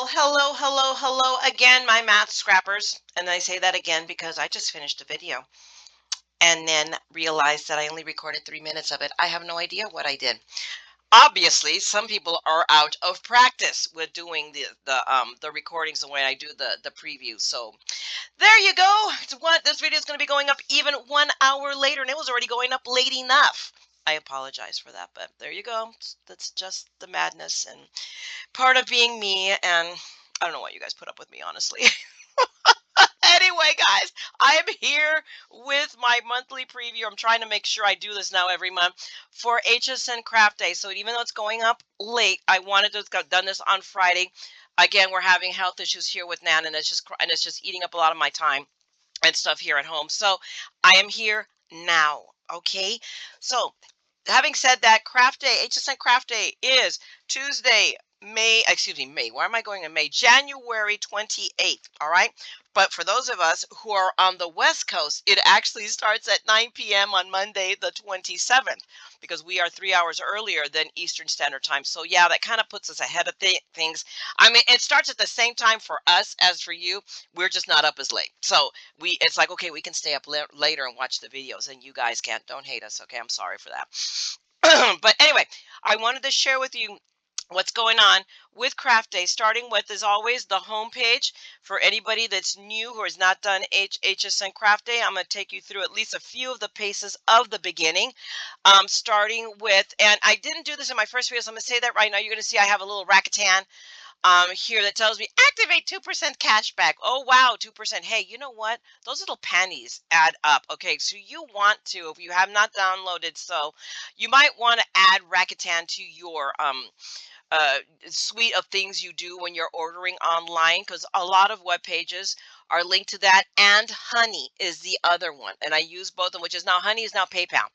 Well, hello again, my math scrappers. And I say that again because I just finished a video and then realized that I only recorded 3 minutes of it. I have no idea what I did. Obviously, some people are out of practice with doing the recordings the way I do the preview. So there you go. It's what this video is going to be going up even 1 hour later, and it was already going up late enough. I apologize for that, but there you go. That's just the madness and part of being me, and I don't know why you guys put up with me, honestly. Anyway, guys, I am here with my monthly preview. I'm trying to make sure I do this now every month for HSN Craft Day. So even though it's going up late, I wanted to have done this on Friday. Again, we're having health issues here with Nan, and it's just eating up a lot of my time and stuff here at home. So I am here now. Okay. So having said that, Craft Day, HSN Craft Day is Tuesday, May, why am I going in May? January 28th, all right? But for those of us who are on the West Coast, it actually starts at 9 p.m. on Monday, the 27th, because we are 3 hours earlier than Eastern Standard Time. So yeah, that kind of puts us ahead of things. I mean, it starts at the same time for us as for you. We're just not up as late. So it's like, okay, we can stay up later and watch the videos, and you guys can't. Don't hate us, okay? I'm sorry for that. But anyway, I wanted to share with you what's going on with Craft Day, starting with, as always, the homepage. For anybody that's new who has not done HSN Craft Day, I'm going to take you through at least a few of the paces of the beginning, starting with, and I didn't do this in my first video, so I'm going to say that right now. You're going to see I have a little Rakutan here that tells me activate 2% cash back. Oh wow, 2%. Hey, you know what, those little pennies add up. Okay, so you want to, if you have not downloaded, so you might want to add Rakutan to your uh suite of things you do when you're ordering online, because a lot of web pages are linked to that, and Honey is the other one, and I use both of them, which is now Honey is now PayPal.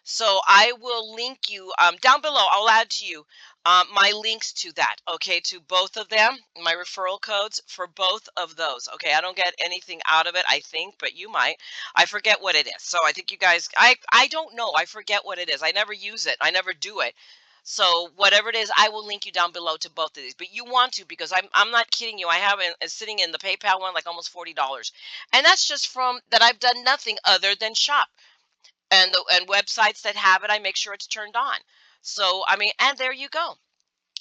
So I will link you down below. I'll add to you my links to that, okay, to both of them, my referral codes for both of those. Okay, I don't get anything out of it, I think, but you might. I forget what it is. So I think you guys, I don't know. I forget what it is. I never use it. I never do it. So whatever it is, I will link you down below to both of these. But you want to, because I'm not kidding you. I have it sitting in the PayPal one like almost $40, and that's just from that I've done nothing other than shop, and websites that have it, I make sure it's turned on. So I mean, and there you go.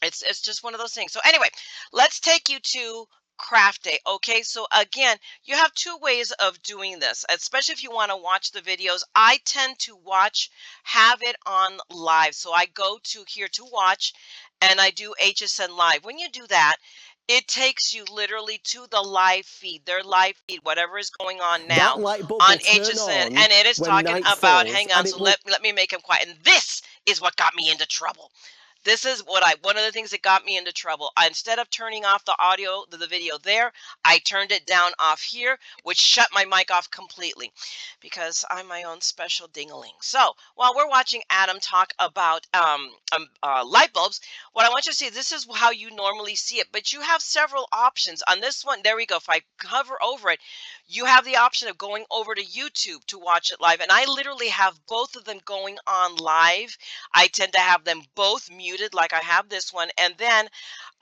It's just one of those things. So anyway, let's take you to Craft Day. Okay, so again, you have two ways of doing this, especially if you want to watch the videos. I tend to have it on live. So I go to here to watch, and I do HSN live. When you do that, it takes you literally to the live feed, their live feed, whatever is going on That now light bulb on will turn HSN, on and it is when talking night about, falls, hang on, and so it will... let me make him quiet. And this is what got me into trouble. This is one of the things that got me into trouble. Instead of turning off the audio, the video there, I turned it down off here, which shut my mic off completely, because I'm my own special ding-a-ling. So while we're watching Adam talk about light bulbs, what I want you to see, this is how you normally see it, but you have several options on this one. There we go. If I hover over it, you have the option of going over to YouTube to watch it live, and I literally have both of them going on live. I tend to have them both muted like I have this one, and then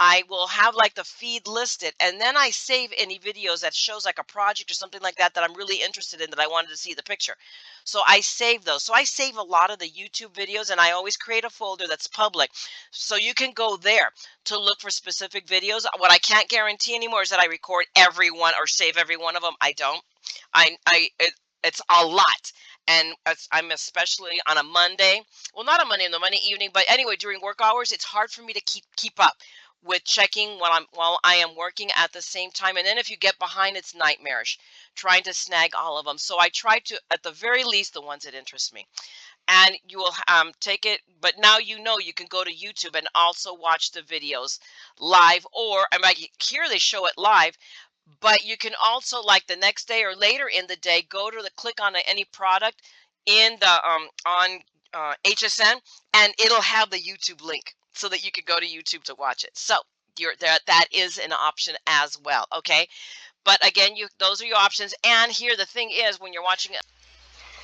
I will have like the feed listed, and then I save any videos that shows like a project or something like that that I'm really interested in, that I wanted to see the picture. So I save those. So I save a lot of the YouTube videos, and I always create a folder that's public. So you can go there to look for specific videos. What I can't guarantee anymore is that I record every one or save every one of them. I don't. It's a lot. And I'm especially on a Monday, well, not a Monday, in the Monday evening, but anyway, during work hours, it's hard for me to keep up with checking while I am working at the same time. And then if you get behind, it's nightmarish trying to snag all of them. So I try to, at the very least, the ones that interest me. And you will take it, but now you know you can go to YouTube and also watch the videos live, or here they show it live, but you can also, like the next day or later in the day, go to click on any product in the on HSN, and it'll have the YouTube link so that you can go to YouTube to watch it. So that is an option as well. Okay, but again, those are your options. And here the thing is, when you're watching it,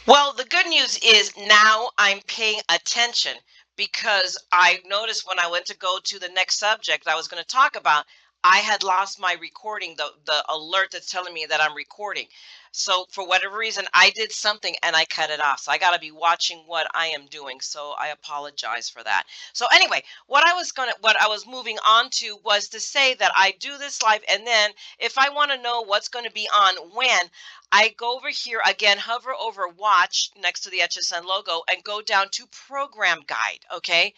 well, the good news is now I'm paying attention, because I noticed when I went to go to the next subject I was going to talk about, I had lost my recording, the alert that's telling me that I'm recording. So for whatever reason, I did something and I cut it off. So I got to be watching what I am doing. So I apologize for that. So anyway, what I was moving on to was to say that I do this live, and then if I want to know what's going to be on when, I go over here again, hover over watch next to the HSN logo and go down to program guide. Okay.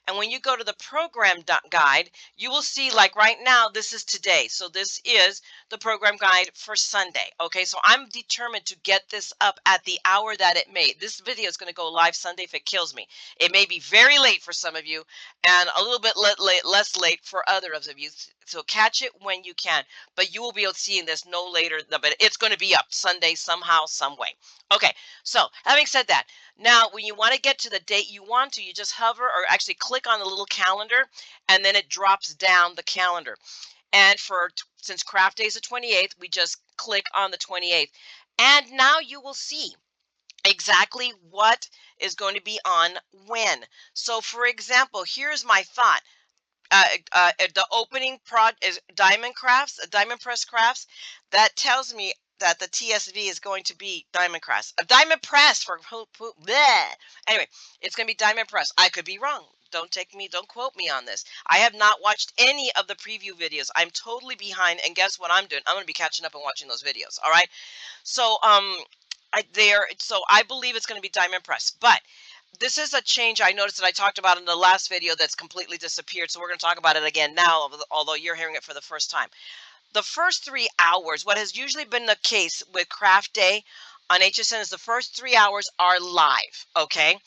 And when you go to the program guide, you will see, like right now, this is today. So this is the program guide for Sunday. Okay, so I'm determined to get this up at the hour that it may. This video is going to go live Sunday if it kills me. It may be very late for some of you and a little bit less late for others of you. So catch it when you can. But you will be seeing this no later, but it's going to be up Sunday somehow, some way. Okay, so having said that, now, when you want to get to the date you want to, you just hover or actually click on the little calendar, and then it drops down the calendar. And since Craft Day is the 28th, we just click on the 28th. And now you will see exactly what is going to be on when. So, for example, here's my thought. The opening prod is Diamond Crafts, Diamond Press Crafts. That tells me that the TSV is going to be Diamond Crafts. Diamond Press for bleh. Anyway, it's going to be Diamond Press. I could be wrong. Don't quote me on this. I have not watched any of the preview videos. I'm totally behind, and guess what I'm doing? I'm going to be catching up and watching those videos. All right. So I believe it's going to be Diamond Press, but this is a change I noticed that I talked about in the last video that's completely disappeared. So we're going to talk about it again now, although you're hearing it for the first time. The first 3 hours, what has usually been the case with Craft Day on HSN is the first 3 hours are live. Okay.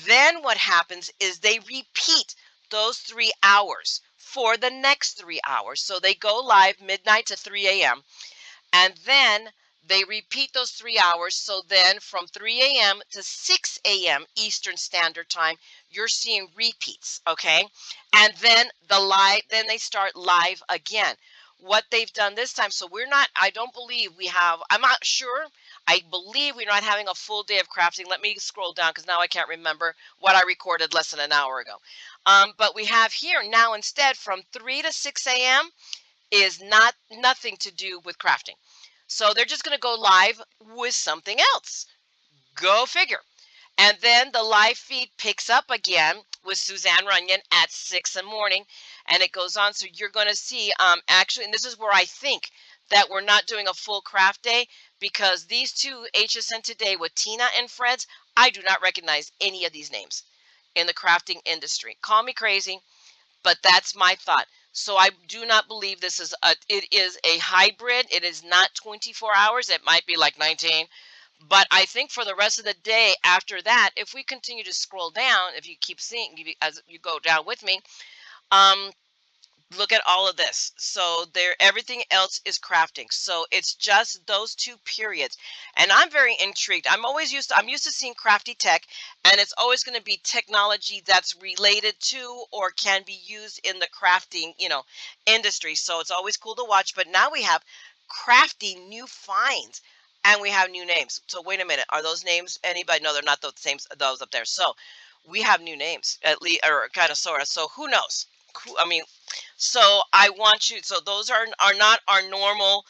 Then what happens is they repeat those 3 hours for the next 3 hours. So they go live midnight to 3 a.m. and then they repeat those 3 hours. So then from 3 a.m. to 6 a.m. Eastern Standard Time, you're seeing repeats, okay? And then then they start live again. What they've done this time, so I don't believe I'm not sure. I believe we're not having a full day of crafting. Let me scroll down because now I can't remember what I recorded less than an hour ago. But we have here now instead from 3 to 6 a.m. is nothing to do with crafting. So they're just going to go live with something else. Go figure. And then the live feed picks up again with Suzanne Runyon at 6 in the morning, and it goes on. So you're going to see, actually, and this is where I think that we're not doing a full craft day, because these two HSN Today with Tina and Fred's, I do not recognize any of these names in the crafting industry. Call me crazy, but that's my thought. So I do not believe it is a hybrid. It is not 24 hours. It might be like 19. But I think for the rest of the day after that, if we continue to scroll down, if you keep seeing, as you go down with me, look at all of this. So everything else is crafting. So it's just those 2 periods. And I'm very intrigued. I'm used to seeing crafty tech, and it's always going to be technology that's related to or can be used in the crafting, industry. So it's always cool to watch. But now we have crafty new finds, and we have new names. So wait a minute. Are those names anybody? No, they're not those same, those up there. So we have new names, at least, or kind of sort of. So who knows? So I want you, so those are not our normal,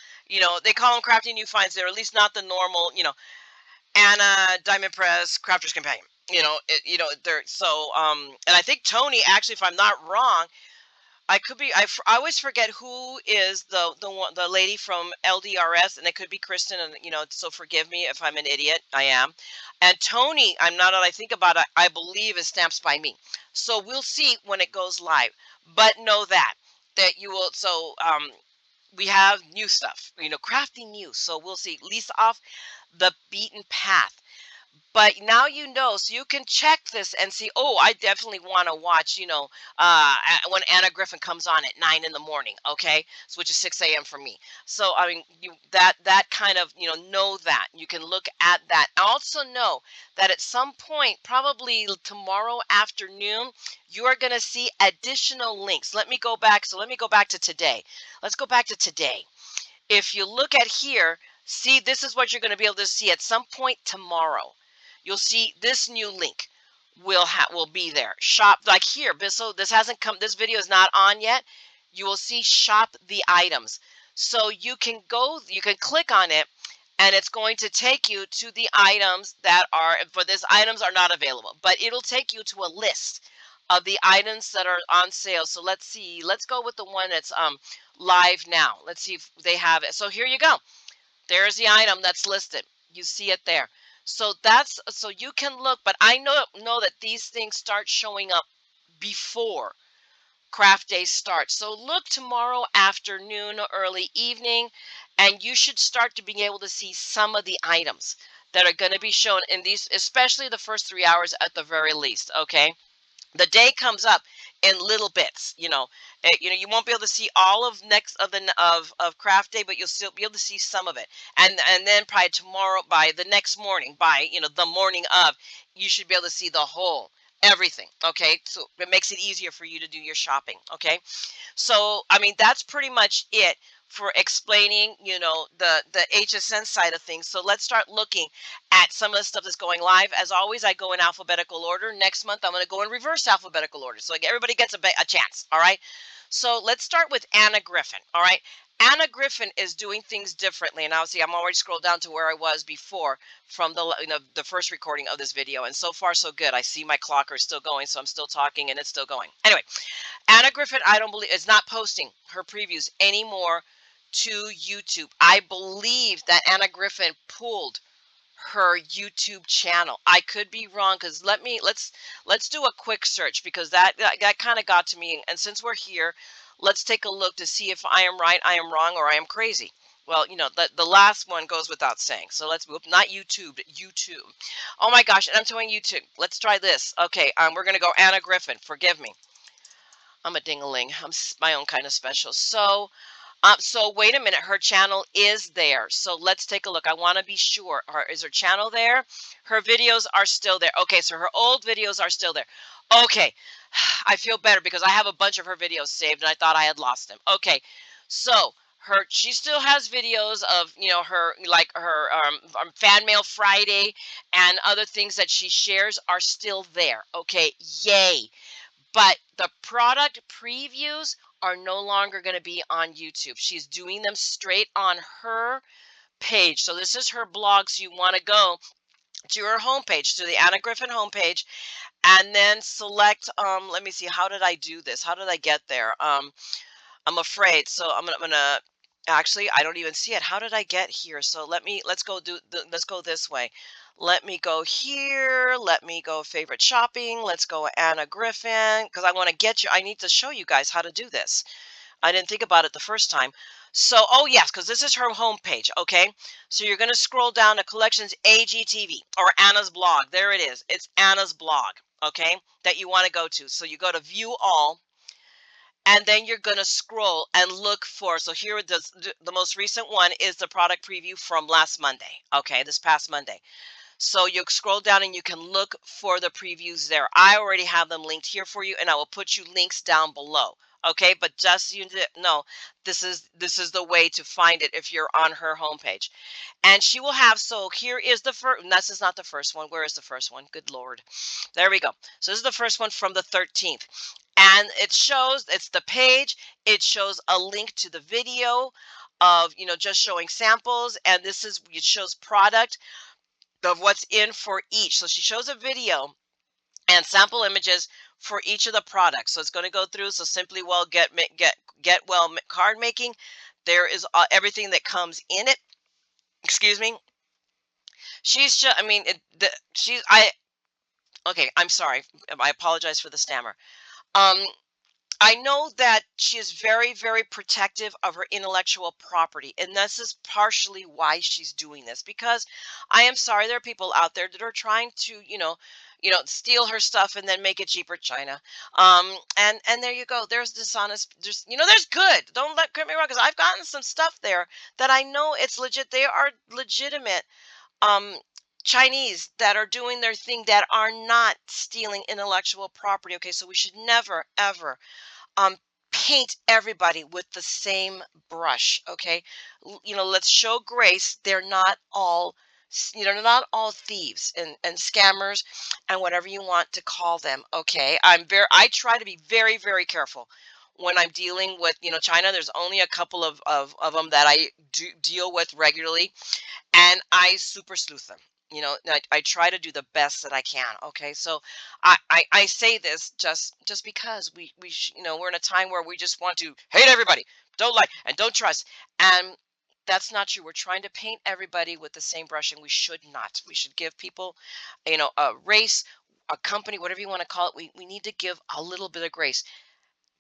they call them crafting new finds. They're at least not the normal, Anna, Diamond Press, Crafter's Companion, they're so, and I think Tony, actually, if I'm not wrong, I could be, I always forget who is the lady from LDRS, and it could be Kristen, and, so forgive me if I'm an idiot. I am. And Tony, now that I think about it, I believe is Stamps by Me. So we'll see when it goes live. But know that you will, so we have new stuff, crafting new. So we'll see, least off the beaten path. But now so you can check this and see, oh, I definitely want to watch, when Anna Griffin comes on at 9 in the morning, okay? So, which is 6 a.m. for me. So, I mean, that kind of, know that. You can look at that. Also know that at some point, probably tomorrow afternoon, you are going to see additional links. Let me go back. So let me go back to today. Let's go back to today. If you look at here, see, this is what you're going to be able to see at some point tomorrow. You'll see this new link will be there. Shop, like here. So this hasn't come. This video is not on yet. you will see shop the items. So you can click on it, and it's going to take you to the items that are, for this items are not available, but it'll take you to a list of the items that are on sale. So let's see, let's go with the one that's live now. Let's see if they have it. So here you go. There's the item that's listed. You see it there. So that's, so you can look, but I know that these things start showing up before craft day starts. So look tomorrow afternoon, early evening, and you should start to be able to see some of the items that are going to be shown in these, especially the first 3 hours at the very least. Okay. The day comes up in little bits, you won't be able to see all of next of of craft day, but you'll still be able to see some of it. And then probably tomorrow, by the next morning, by the morning of, you should be able to see the whole everything. Okay, so it makes it easier for you to do your shopping. Okay, so I mean, that's pretty much it for explaining, the HSN side of things. So let's start looking at some of the stuff that's going live. As always, I go in alphabetical order. Next month, I'm going to go in reverse alphabetical order, so everybody gets a chance. All right. So let's start with Anna Griffin. All right. Anna Griffin is doing things differently, and obviously I'm already scrolled down to where I was before from the first recording of this video, and so far so good. I see my clocker is still going, so I'm still talking and it's still going. Anyway, Anna Griffin, I don't believe, is not posting her previews anymore to YouTube. I believe that Anna Griffin pulled her YouTube channel. I could be wrong, because let's do a quick search, because that kind of got to me. And since we're here, let's take a look to see if I am right, I am wrong, or I am crazy. Well, the last one goes without saying. So let's move, not YouTube, YouTube. Oh my gosh, and I'm telling YouTube. Let's try this. Okay, we're gonna go Anna Griffin. Forgive me. I'm a ding-a-ling. I'm my own kind of special. So wait a minute. Her channel is there. So let's take a look. I want to be sure. Is her channel there? Her videos are still there. Okay, so her old videos are still there. Okay, I feel better, because I have a bunch of her videos saved and I thought I had lost them. Okay, so she still has videos of her, like her fan mail Friday and other things that she shares are still there. Okay, yay. But the product previews are no longer going to be on YouTube. She's doing them straight on her page. So this is her blog. So you want to go to her homepage, to the Anna Griffin homepage, and then select, let me see, how did I do this? How did I get there? I'm afraid. So I'm gonna actually, I don't even see it. How did I get here? So let's go this way. Let me go here. Let me go favorite shopping. Let's go Anna Griffin, because I want to get you. I need to show you guys how to do this. I didn't think about it the first time. So, oh yes, because this is her homepage. Okay, so you're going to scroll down to collections AGTV, or Anna's blog. There it is. It's Anna's blog. Okay, that you want to go to. So you go to view all, and then you're going to scroll and look for, so here it does, the most recent one is the product preview from last Monday. Okay, this past Monday. So you scroll down and you can look for the previews there. I already have them linked here for you, and I will put you links down below. Okay, but just so you know, this is the way to find it if you're on her homepage. And she will have, so here is the first, this is not the first one. Where is the first one? Good Lord. There we go. So this is the first one from the 13th. And it shows, it's the page. It shows a link to the video of, just showing samples. And it shows product of what's in for each. So she shows a video and sample images for each of the products. So it's going to go through. So Simply Well Get Well card making. There is everything that comes in it. Excuse me. She's just, I mean, okay, I'm sorry. I apologize for the stammer. Um, I know that she is very, very protective of her intellectual property, and this is partially why she's doing this, because I am sorry, there are people out there that are trying to, steal her stuff and then make it cheaper China. And there you go. There's dishonest, there's good. Get me wrong, because I've gotten some stuff there that I know it's legit. They are legitimate um Chinese that are doing their thing, that are not stealing intellectual property. Okay, so we should never ever um paint everybody with the same brush. Okay, let's show grace. They're not all they're not all thieves and scammers and whatever you want to call them. Okay, I try to be very, very careful when I'm dealing with, China. There's only a couple of them that I do deal with regularly, and I super sleuth them. I try to do the best that I can. Okay, so I say this just because we're in a time where we just want to hate everybody, don't like and don't trust, and that's not true. We're trying to paint everybody with the same brush, and we should not. We should give people, a race, a company, whatever you want to call it. We need to give a little bit of grace.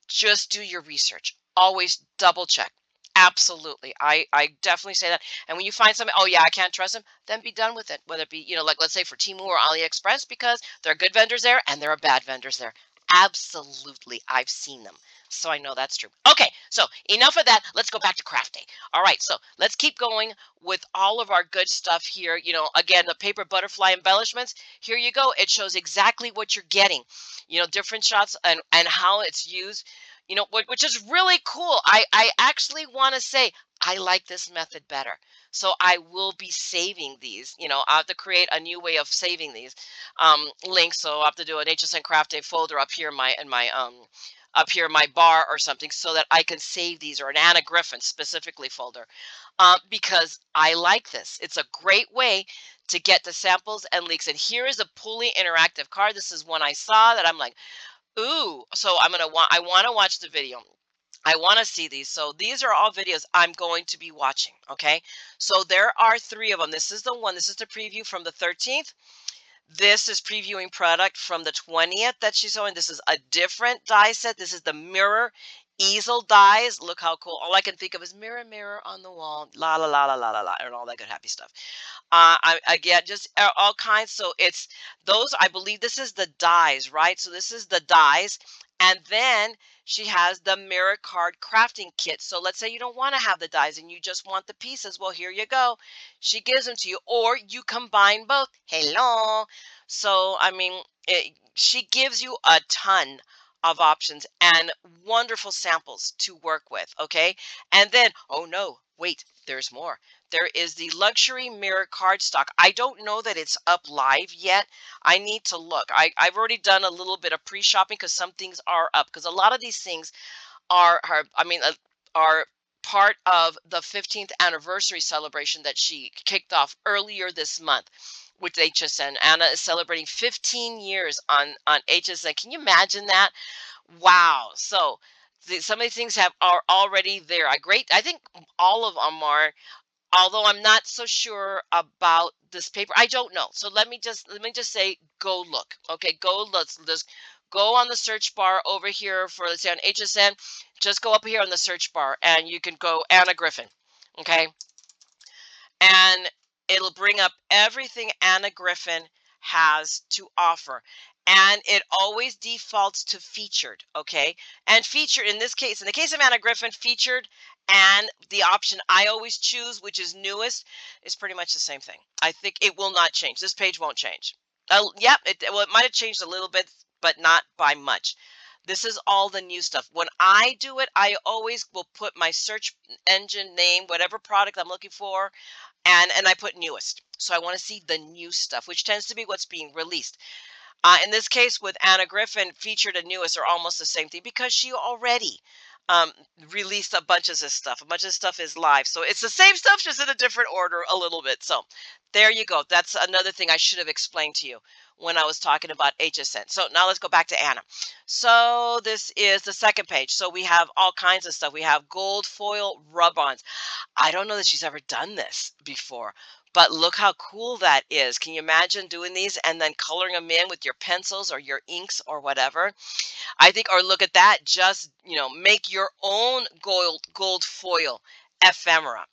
Just do your research. Always double check. Absolutely. I definitely say that. And when you find something, oh yeah, I can't trust them, then be done with it. Whether it be, like let's say for Temu or AliExpress, because there are good vendors there and there are bad vendors there. Absolutely. I've seen them. So I know that's true. Okay, so enough of that. Let's go back to craft day. All right, so let's keep going with all of our good stuff here. Again, the paper butterfly embellishments. Here you go. It shows exactly what you're getting. Different shots and how it's used, which is really cool. I actually want to say I like this method better. So I will be saving these. I have to create a new way of saving these links. So I have to do an HSN Craft Day folder up here in my bar or something, so that I can save these, or an Anna Griffin specifically folder, because I like this. It's a great way to get the samples and links. And here is a Pulley interactive card. This is one I saw that I'm like, ooh, so I want to watch the video. I want to see these. So these are all videos I'm going to be watching. Okay. So there are 3 of them. This is the one. This is the preview from the 13th. This is previewing product from the 20th that she's showing. This is a different die set. This is the mirror easel dies. Look how cool. All I can think of is mirror, mirror on the wall. La la la la la la la, and all that good happy stuff. I get just all kinds. So it's those, I believe this is the dies, right? So this is the dies. And then she has the mirror card crafting kit. So let's say you don't want to have the dies and you just want the pieces. Well, here you go. She gives them to you, or you combine both. Hello. So, I mean, she gives you a ton of options and wonderful samples to work with. Okay. And then, oh no, wait, there's more. There is the luxury mirror cardstock. I don't know that it's up live yet. I need to look. I've already done a little bit of pre-shopping because some things are up. Because a lot of these things are part of the 15th anniversary celebration that she kicked off earlier this month with HSN. Anna is celebrating 15 years on HSN. Can you imagine that? Wow. So some of these things are already there. I think all of them are, although I'm not so sure about this paper. I don't know. So let me just say, go look. Okay, let's go on the search bar over here for, let's say, on HSN. Just go up here on the search bar and you can go Anna Griffin. Okay, and it'll bring up everything Anna Griffin has to offer. And it always defaults to featured, okay? And featured in this case, in the case of Anna Griffin, featured and the option I always choose, which is newest, is pretty much the same thing. I think it will not change. This page won't change. Yep, it might have changed a little bit, but not by much. This is all the new stuff. When I do it, I always will put my search engine name, whatever product I'm looking for, and I put newest. So I want to see the new stuff, which tends to be what's being released. In this case, with Anna Griffin, featured and newest are almost the same thing because she already um, released a bunch of this stuff. A bunch of stuff is live. So it's the same stuff, just in a different order a little bit. So there you go. That's another thing I should have explained to you when I was talking about HSN. So now let's go back to Anna. So this is the second page. So we have all kinds of stuff. We have gold foil rub-ons. I don't know that she's ever done this before, but look how cool that is. Can you imagine doing these and then coloring them in with your pencils or your inks or whatever? I think, or look at that, just, make your own gold foil ephemera.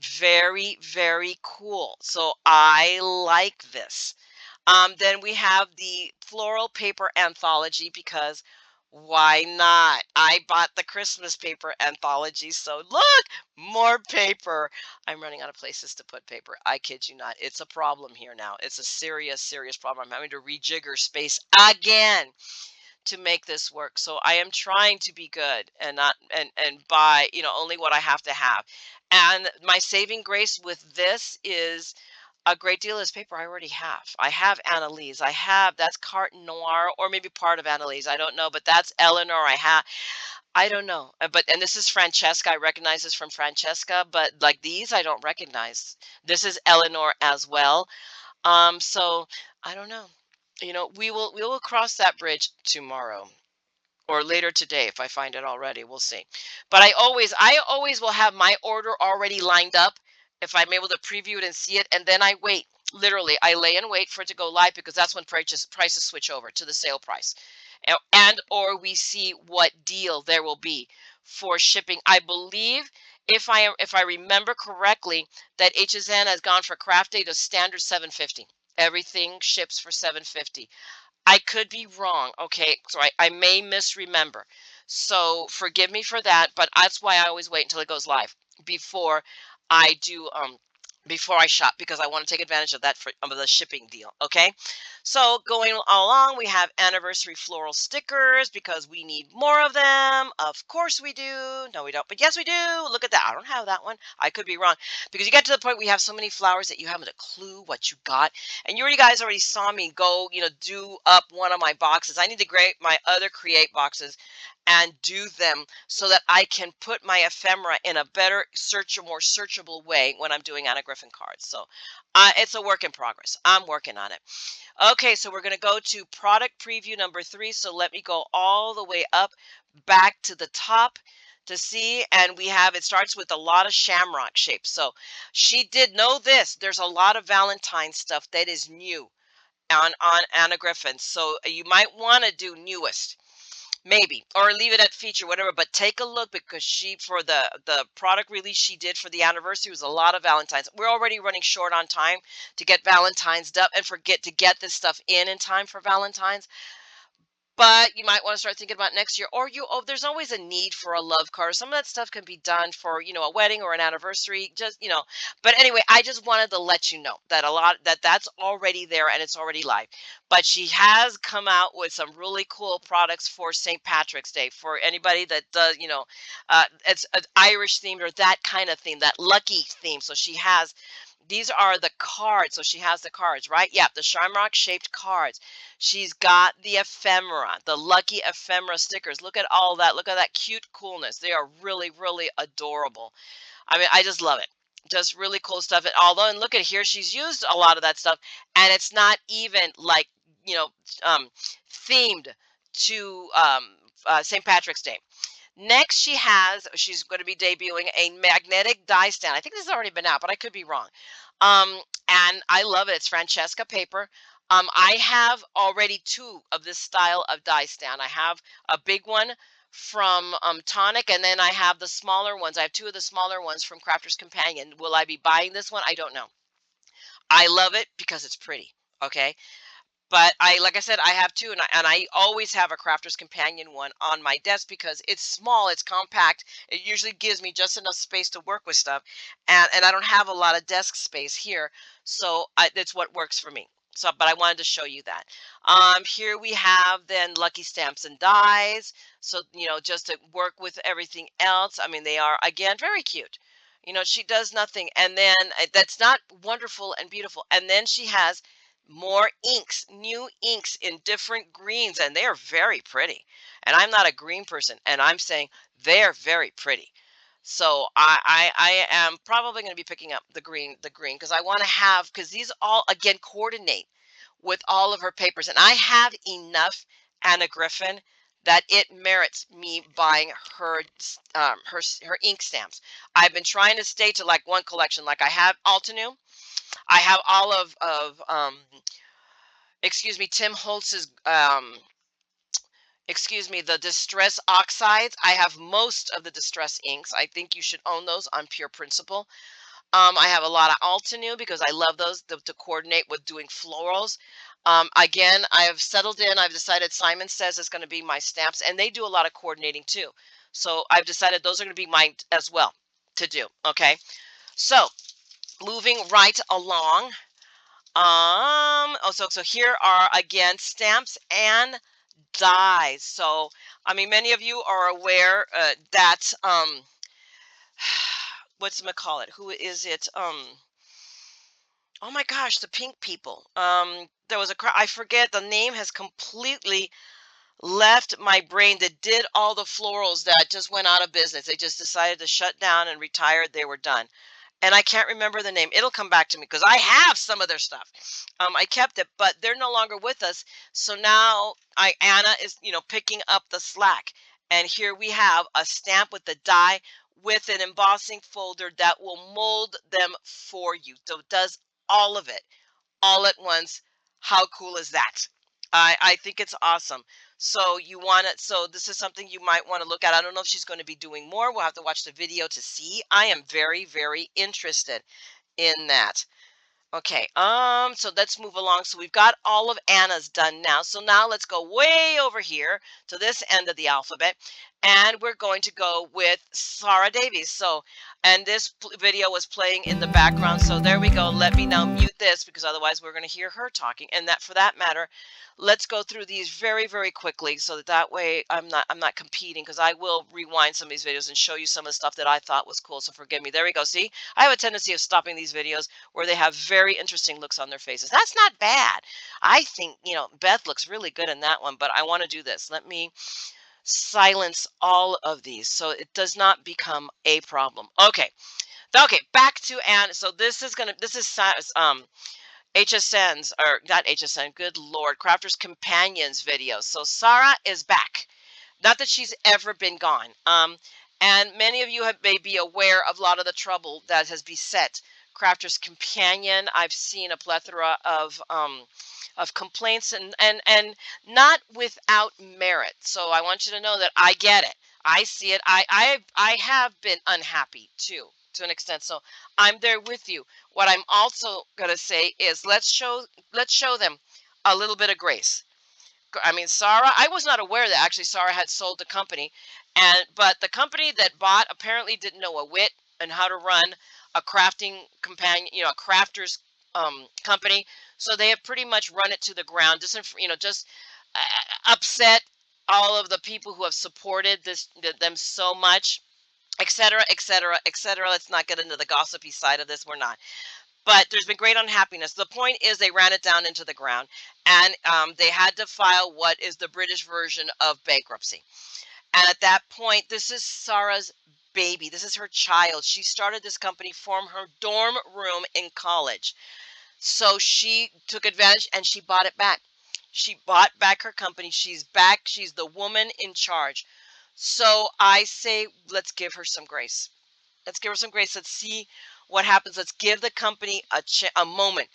Very, very cool. So I like this. Then we have the floral paper anthology because why not? I bought the Christmas paper anthology, so look, more paper. I'm running out of places to put paper. I kid you not. It's a problem here now. It's a serious, serious problem. I'm having to rejigger space again to make this work. So I am trying to be good and not and buy, only what I have to have. And my saving grace with this is a great deal of this paper I already have. I have Annalise. That's Carte Noire, or maybe part of Annalise. I don't know, but that's Eleanor. I don't know. And this is Francesca. I recognize this from Francesca, but like these I don't recognize. This is Eleanor as well. So I don't know. We will cross that bridge tomorrow or later today if I find it already. We'll see. But I always will have my order already lined up if I'm able to preview it and see it, and then I wait. Literally, I lay and wait for it to go live because that's when prices switch over to the sale price, and or we see what deal there will be for shipping. I believe if I remember correctly that HSN has gone for craft day to standard 750. Everything ships for 750. I could be wrong. Okay, so I may misremember. So forgive me for that, but that's why I always wait until it goes live before I do before I shop because I want to take advantage of that for of the shipping deal. Okay. So going along, we have anniversary floral stickers because we need more of them. Of course we do. No, we don't. But yes, we do. Look at that. I don't have that one. I could be wrong because you get to the point we have so many flowers that you haven't a clue what you got. And you guys already saw me go, do up one of my boxes. I need to create my other create boxes and do them so that I can put my ephemera in a better more searchable way when I'm doing Anna Griffin cards. So it's a work in progress. I'm working on it. Okay, so we're going to go to product preview number 3. So let me go all the way up back to the top to see, and it starts with a lot of shamrock shapes. So she did know this. There's a lot of Valentine stuff that is new on Anna Griffin. So you might want to do newest. Maybe, or leave it at feature, whatever. But take a look because for the product release she did for the anniversary was a lot of Valentine's. We're already running short on time to get Valentine's done and forget to get this stuff in time for Valentine's. But you might want to start thinking about next year, or there's always a need for a love card. Some of that stuff can be done for, a wedding or an anniversary, but anyway, I just wanted to let you know that that's already there and it's already live. But she has come out with some really cool products for St. Patrick's Day for anybody that does, it's an Irish themed or that kind of theme, that lucky theme. So these are the cards. So she has the cards, right? Yeah, the shamrock shaped cards. She's got the ephemera, the lucky ephemera stickers. Look at all that. Look at that cute coolness. They are really, really adorable. I mean, I just love it. Just really cool stuff. And look at here, she's used a lot of that stuff, and it's not even like, you know, um, themed to St. Patrick's Day. Next, she's going to be debuting a magnetic die stand. I think this has already been out, but I could be wrong. And I love it. It's Francesca paper. I have already 2 of this style of die stand. I have a big one from Tonic, and then I have the smaller ones. I have 2 of the smaller ones from Crafter's Companion. Will I be buying this one? I don't know. I love it because it's pretty. Okay. But like I said, I have 2, and I always have a Crafter's Companion one on my desk because it's small, it's compact. It usually gives me just enough space to work with stuff, and I don't have a lot of desk space here, so that's what works for me. So, but I wanted to show you that. Here we have then Lucky Stamps and Dies. So just to work with everything else. I mean, they are again very cute. She does nothing, and then that's not wonderful and beautiful. And then she has more inks, new inks in different greens, and they are very pretty. And I'm not a green person, and I'm saying they're very pretty. So I am probably going to be picking up the green because I want to have, because these all again coordinate with all of her papers, and I have enough Anna Griffin that it merits me buying her ink stamps. I've been trying to stay to like one collection. Like I have Altenew, I have all of excuse me, Tim Holtz's the Distress Oxides. I have most of the Distress inks. I think you should own those on pure principle. I have a lot of Altenew because I love those to coordinate with doing florals. Again, I have settled in. I've decided Simon Says is going to be my stamps, and they do a lot of coordinating too. So I've decided those are going to be mine as well to do. Okay, so moving right along. So here are again stamps and dies. So I mean, many of you are aware that what's call it? Who is it? Oh my gosh, the pink people. There was I forget, the name has completely left my brain that did all the florals that just went out of business. They just decided to shut down and retired. They were done. And I can't remember the name. It'll come back to me because I have some of their stuff. I kept it, but they're no longer with us. So now Anna is, picking up the slack. And here we have a stamp with the die with an embossing folder that will mold them for you. So it does all of it all at once. How cool is that? I think it's awesome. So you want it. So this is something you might want to look at. I don't know if she's going to be doing more. We'll have to watch the video to see. I am very, very interested in that. Okay, so let's move along. So we've got all of Anna's done now. So now let's go way over here to this end of the alphabet, and we're going to go with Sara Davies. So, and this video was playing in the background. So there we go. Let me now mute this because otherwise we're going to hear her talking. And that, for that matter, let's go through these very, very quickly so that way I'm not competing, because I will rewind some of these videos and show you some of the stuff that I thought was cool. So forgive me. There we go. See, I have a tendency of stopping these videos where they have very interesting looks on their faces. That's not bad. I think, Beth looks really good in that one, but I want to do this. Let me silence all of these so it does not become a problem. Okay. Okay, back to Anne. So this is HSN's, or not HSN, good Lord, Crafters Companions videos. So Sara is back. Not that she's ever been gone. And many of you may be aware of a lot of the trouble that has beset Crafters Companion. I've seen a plethora of complaints, and not without merit. So I want you to know that I get it. I see it. I have been unhappy too, to an extent. So I'm there with you. What I'm also gonna say is let's show them a little bit of grace. I mean, Sara, I was not aware that actually Sara had sold the company, but the company that bought apparently didn't know a whit and how to run a crafting companion, a crafter's company. So they have pretty much run it to the ground, just upset all of the people who have supported them so much, etc., etc., etc. Let's not get into the gossipy side of this. We're not. But there's been great unhappiness. The point is they ran it down into the ground, and they had to file what is the British version of bankruptcy. And at that point, this is Sara's baby. This is her child. She started this company from her dorm room in college. So she took advantage and she bought it back. She bought back her company. She's back. She's the woman in charge. So I say, let's give her some grace. Let's give her some grace. Let's see what happens. Let's give the company a moment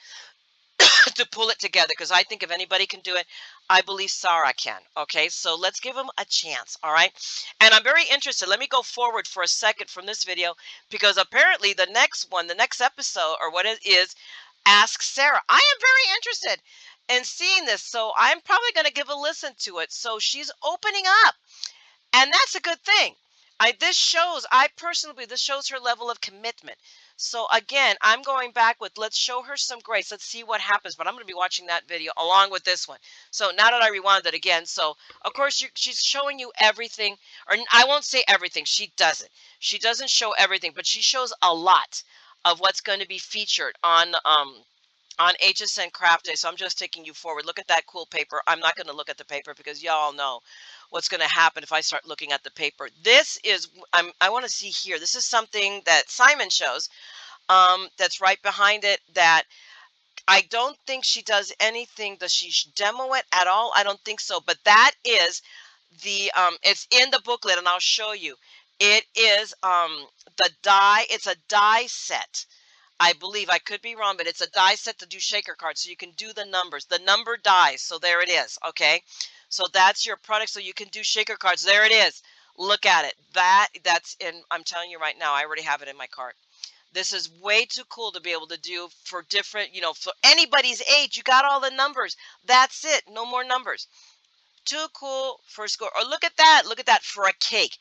to pull it together, because I think if anybody can do it, I believe Sara can. Okay, so let's give them a chance. All right, and I'm very interested. Let me go forward for a second from this video, because apparently the next episode, or what it is, Ask Sara. I am very interested in seeing this, so I'm probably going to give a listen to it. So she's opening up, and that's a good thing. I personally believe this shows her level of commitment. So again, I'm going back with, let's show her some grace. Let's see what happens. But I'm going to be watching that video along with this one. So now that I rewound it again, so of course she's showing you everything, or I won't say everything. She doesn't. She doesn't show everything, but she shows a lot of what's going to be featured on HSN Craft Day. So I'm just taking you forward. Look at that cool paper. I'm not going to look at the paper because y'all know what's going to happen if I start looking at the paper. This is, I want to see here. This is something that Simon shows, that's right behind it, that I don't think she does anything. Does she demo it at all? I don't think so. But that is it's in the booklet, and I'll show you. It is the die. It's a die set. I believe, I could be wrong, but it's a die set to do shaker cards, so you can do the numbers, the number dies. So there it is. Okay, so that's your product, so you can do shaker cards. There it is. Look at it. That's in. I'm telling you right now, I already have it in my cart. This is way too cool to be able to do for different, for anybody's age. You got all the numbers. That's it. No more numbers. Too cool for a score. Or look at that. Look at that for a cake.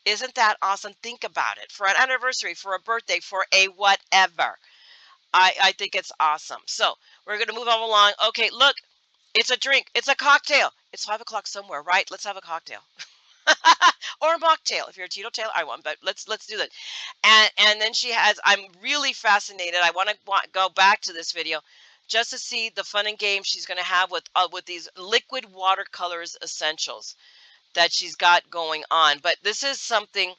Isn't that awesome? Think about it. For an anniversary, for a birthday, for a whatever. I think it's awesome. So we're going to move on along. Okay, look, it's a drink. It's a cocktail. It's 5 o'clock somewhere, right? Let's have a cocktail. Or a mocktail. If you're a teetotaler, I want, but let's do that. And then she has, I'm really fascinated. I want to go back to this video. just to see the fun and games she's going to have with these liquid watercolors essentials that she's got going on. But this is something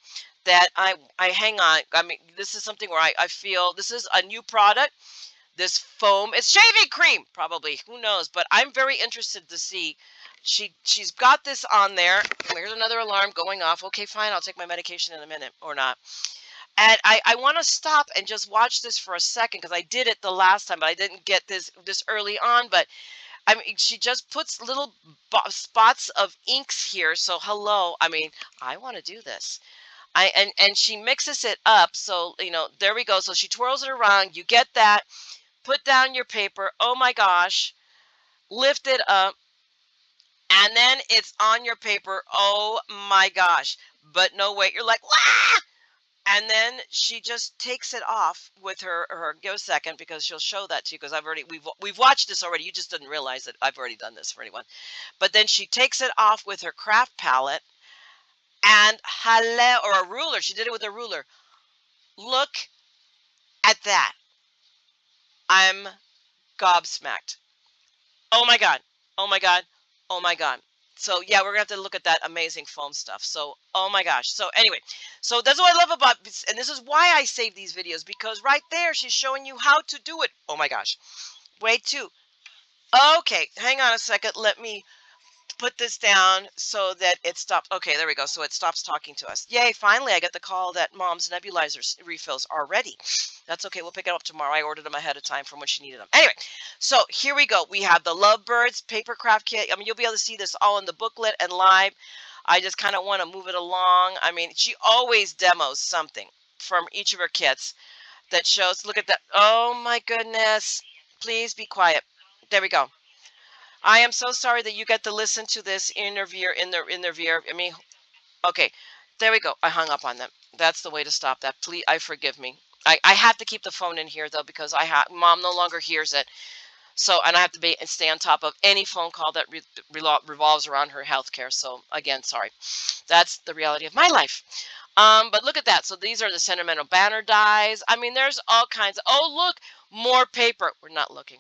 that I hang on. I mean, this is something where I feel this is a new product. This foam, it's shaving cream, probably. Who knows? But I'm very interested to see. She's got this on there. Here's another alarm going off. Okay, fine. I'll take my medication in a minute or not. And I want to stop and just watch this for a second because I did it the last time, but I didn't get this early on. But I mean, she just puts little spots of inks here. So hello. I mean, I want to do this. And she mixes it up. So, there we go. So she twirls it around. You get that. Put down your paper. Oh my gosh. Lift it up. And then it's on your paper. Oh my gosh. But no, wait. You're like, wah! And then she just takes it off with her. Give a second because she'll show that to you because we've watched this already. You just didn't realize that I've already done this for anyone. But then she takes it off with her craft palette and or a ruler. She did it with a ruler. Look at that. I'm gobsmacked. Oh my God. Oh my God. Oh my God. So yeah, we're gonna have to look at that amazing foam stuff. So, oh my gosh. So anyway, so that's what I love about, and this is why I save these videos, because right there, she's showing you how to do it. Oh my gosh. Wait too. Okay, hang on a second. Let me put this down so that it stops. Okay, there we go. So it stops talking to us. Yay, finally I get the call that Mom's nebulizer refills are ready. That's okay. We'll pick it up tomorrow. I ordered them ahead of time from when she needed them. Anyway, so here we go. We have the Lovebirds paper craft kit. I mean, you'll be able to see this all in the booklet and live. I just kind of want to move it along. I mean, she always demos something from each of her kits that shows. Look at that. Oh my goodness. Please be quiet. There we go. I am so sorry that you get to listen to this interview in their view. I mean, okay, there we go. I hung up on them. That's the way to stop that. Please, forgive me. I have to keep the phone in here though because Mom no longer hears it. So, and I have to stay on top of any phone call that revolves around her health care. So again, sorry. That's the reality of my life. But look at that. So these are the sentimental banner dies. I mean, there's all kinds of, oh, look, more paper. We're not looking.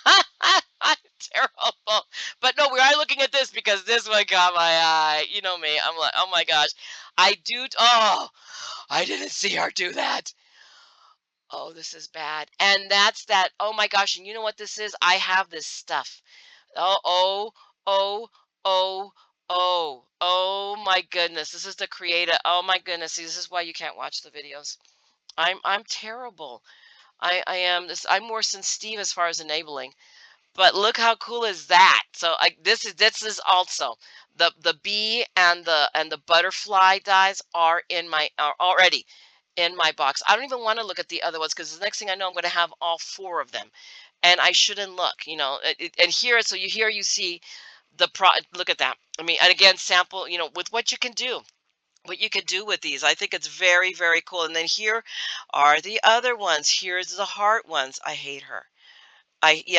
I'm terrible. But no, we are looking at this because this one caught my eye. You know me. I'm like, oh my gosh. Oh, I didn't see her do that. Oh, this is bad. And that's that. Oh my gosh. And you know what this is? I have this stuff. Oh, oh, oh, oh, oh my goodness. This is the creator. Oh my goodness. See, this is why you can't watch the videos. I'm terrible. I am this. I'm worse than Steve as far as enabling. But look how cool is that? So this is also the bee and the butterfly dies are already in my box. I don't even want to look at the other ones because the next thing I know, I'm going to have all 4 of them, and I shouldn't look. And here, so you see Look at that. I mean, and again, sample. With what you can do. What you could do with these. I think it's very, very cool. And then here are the other ones. Here's the heart ones. I hate her.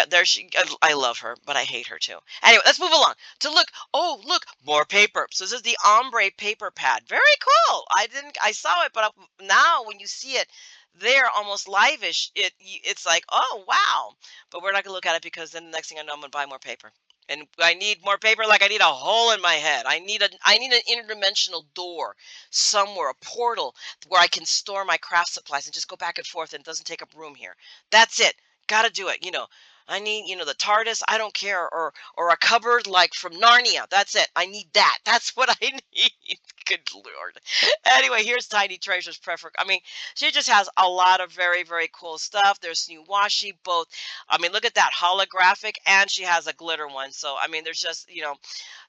There I love her, but I hate her too. Anyway, let's move along to look. Oh, look, more paper. So this is the ombre paper pad. Very cool. I saw it, but now when you see it there almost live-ish, it's like, oh, wow. But we're not gonna look at it because then the next thing I know, I'm gonna buy more paper. And I need more paper like I need a hole in my head. I need an interdimensional door somewhere, a portal where I can store my craft supplies and just go back and forth and it doesn't take up room here. That's it. Gotta do it. I need, the TARDIS. I don't care. Or a cupboard like from Narnia. That's it. I need that. That's what I need. Good Lord. Anyway, here's Tiny Treasures Prefer. I mean, she just has a lot of very, very cool stuff. There's new washi, both. I mean, look at that holographic, and she has a glitter one. So, I mean, there's just,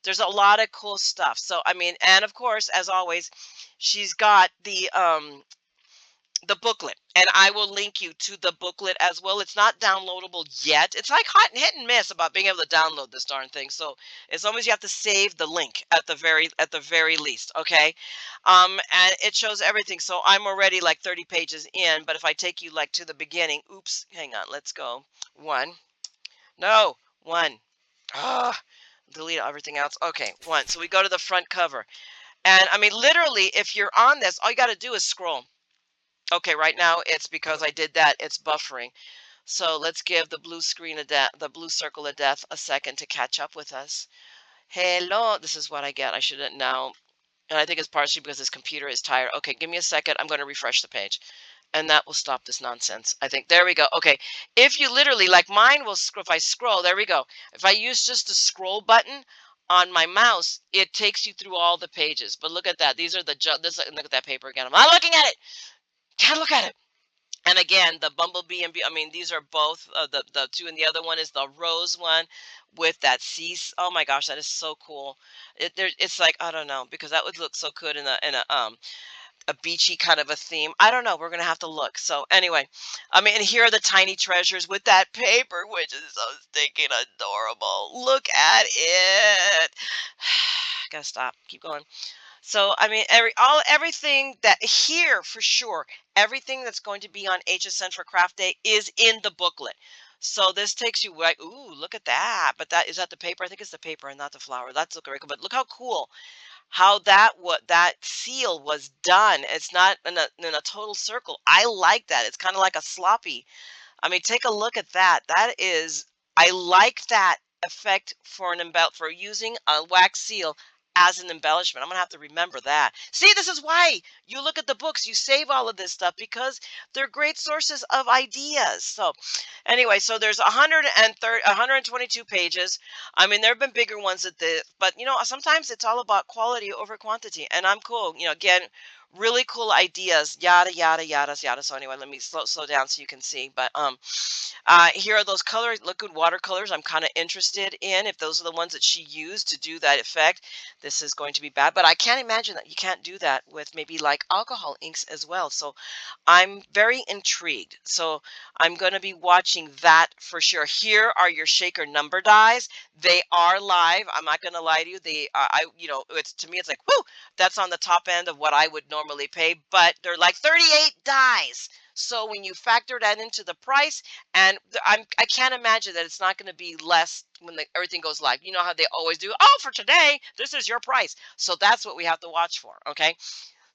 there's a lot of cool stuff. So, I mean, and of course, as always, she's got the booklet, and I will link you to the booklet as well. It's not downloadable yet. It's like hit and miss about being able to download this darn thing. So as long as you have to save the link at the very least, okay? And it shows everything. So I'm already like 30 pages in, but if I take you like to the beginning, oops, hang on, let's go. 1. No, 1. Delete everything else. Okay, 1. So we go to the front cover. And I mean, literally, if you're on this, all you got to do is scroll. Okay, right now it's because I did that. It's buffering. So let's give the blue screen of death, the blue circle of death, a second to catch up with us. Hello, this is what I get. I shouldn't know. And I think it's partially because this computer is tired. Okay, give me a second. I'm going to refresh the page. And that will stop this nonsense. I think. There we go. Okay. If you literally, like mine will, if I scroll, there we go. If I use just the scroll button on my mouse, it takes you through all the pages. But look at that. These are the, look at that paper again. I'm not looking at it. Can't look at it. And again, the bumblebee and I mean, these are both the two, and the other one is the rose one with that cease. Oh my gosh, that is so cool. It's like, I don't know, because that would look so good in a beachy kind of a theme. I don't know. We're gonna have to look. So anyway, I mean, and here are the tiny treasures with that paper, which is so stinking adorable. Look at it. Gotta stop. Keep going. So I mean, everything that here for sure, everything that's going to be on HSN for Craft Day is in the booklet. So this takes you like, ooh, look at that. But that is that the paper? I think it's the paper and not the flower. That's looking very good. But look how cool how that seal was done. It's not in a total circle. I like that. It's kind of like a sloppy. I mean, take a look at that. That is, I like that effect for for using a wax seal as an embellishment. I'm gonna have to remember that. See, this is why you look at the books, you save all of this stuff because they're great sources of ideas. So anyway, so there's 122 pages. I mean, there have been bigger ones at the, but you know, sometimes it's all about quality over quantity, and I'm cool. You know, again, really cool ideas, yada yada yada yada. So anyway, let me slow down so you can see. But here are those colors, liquid watercolors I'm kind of interested in. If those are the ones that she used to do that effect, this is going to be bad. But I can't imagine that you can't do that with maybe like alcohol inks as well. So I'm very intrigued. So I'm going to be watching that for sure. Here are your shaker number dies. They are live. I'm not going to lie to you. You know, it's to me, it's like, whoo, that's on the top end of what I would normally pay, but they're like 38 dies. So when you factor that into the price, and I can't imagine that it's not going to be less when everything goes live. You know how they always do. Oh, for today, this is your price. So that's what we have to watch for. Okay.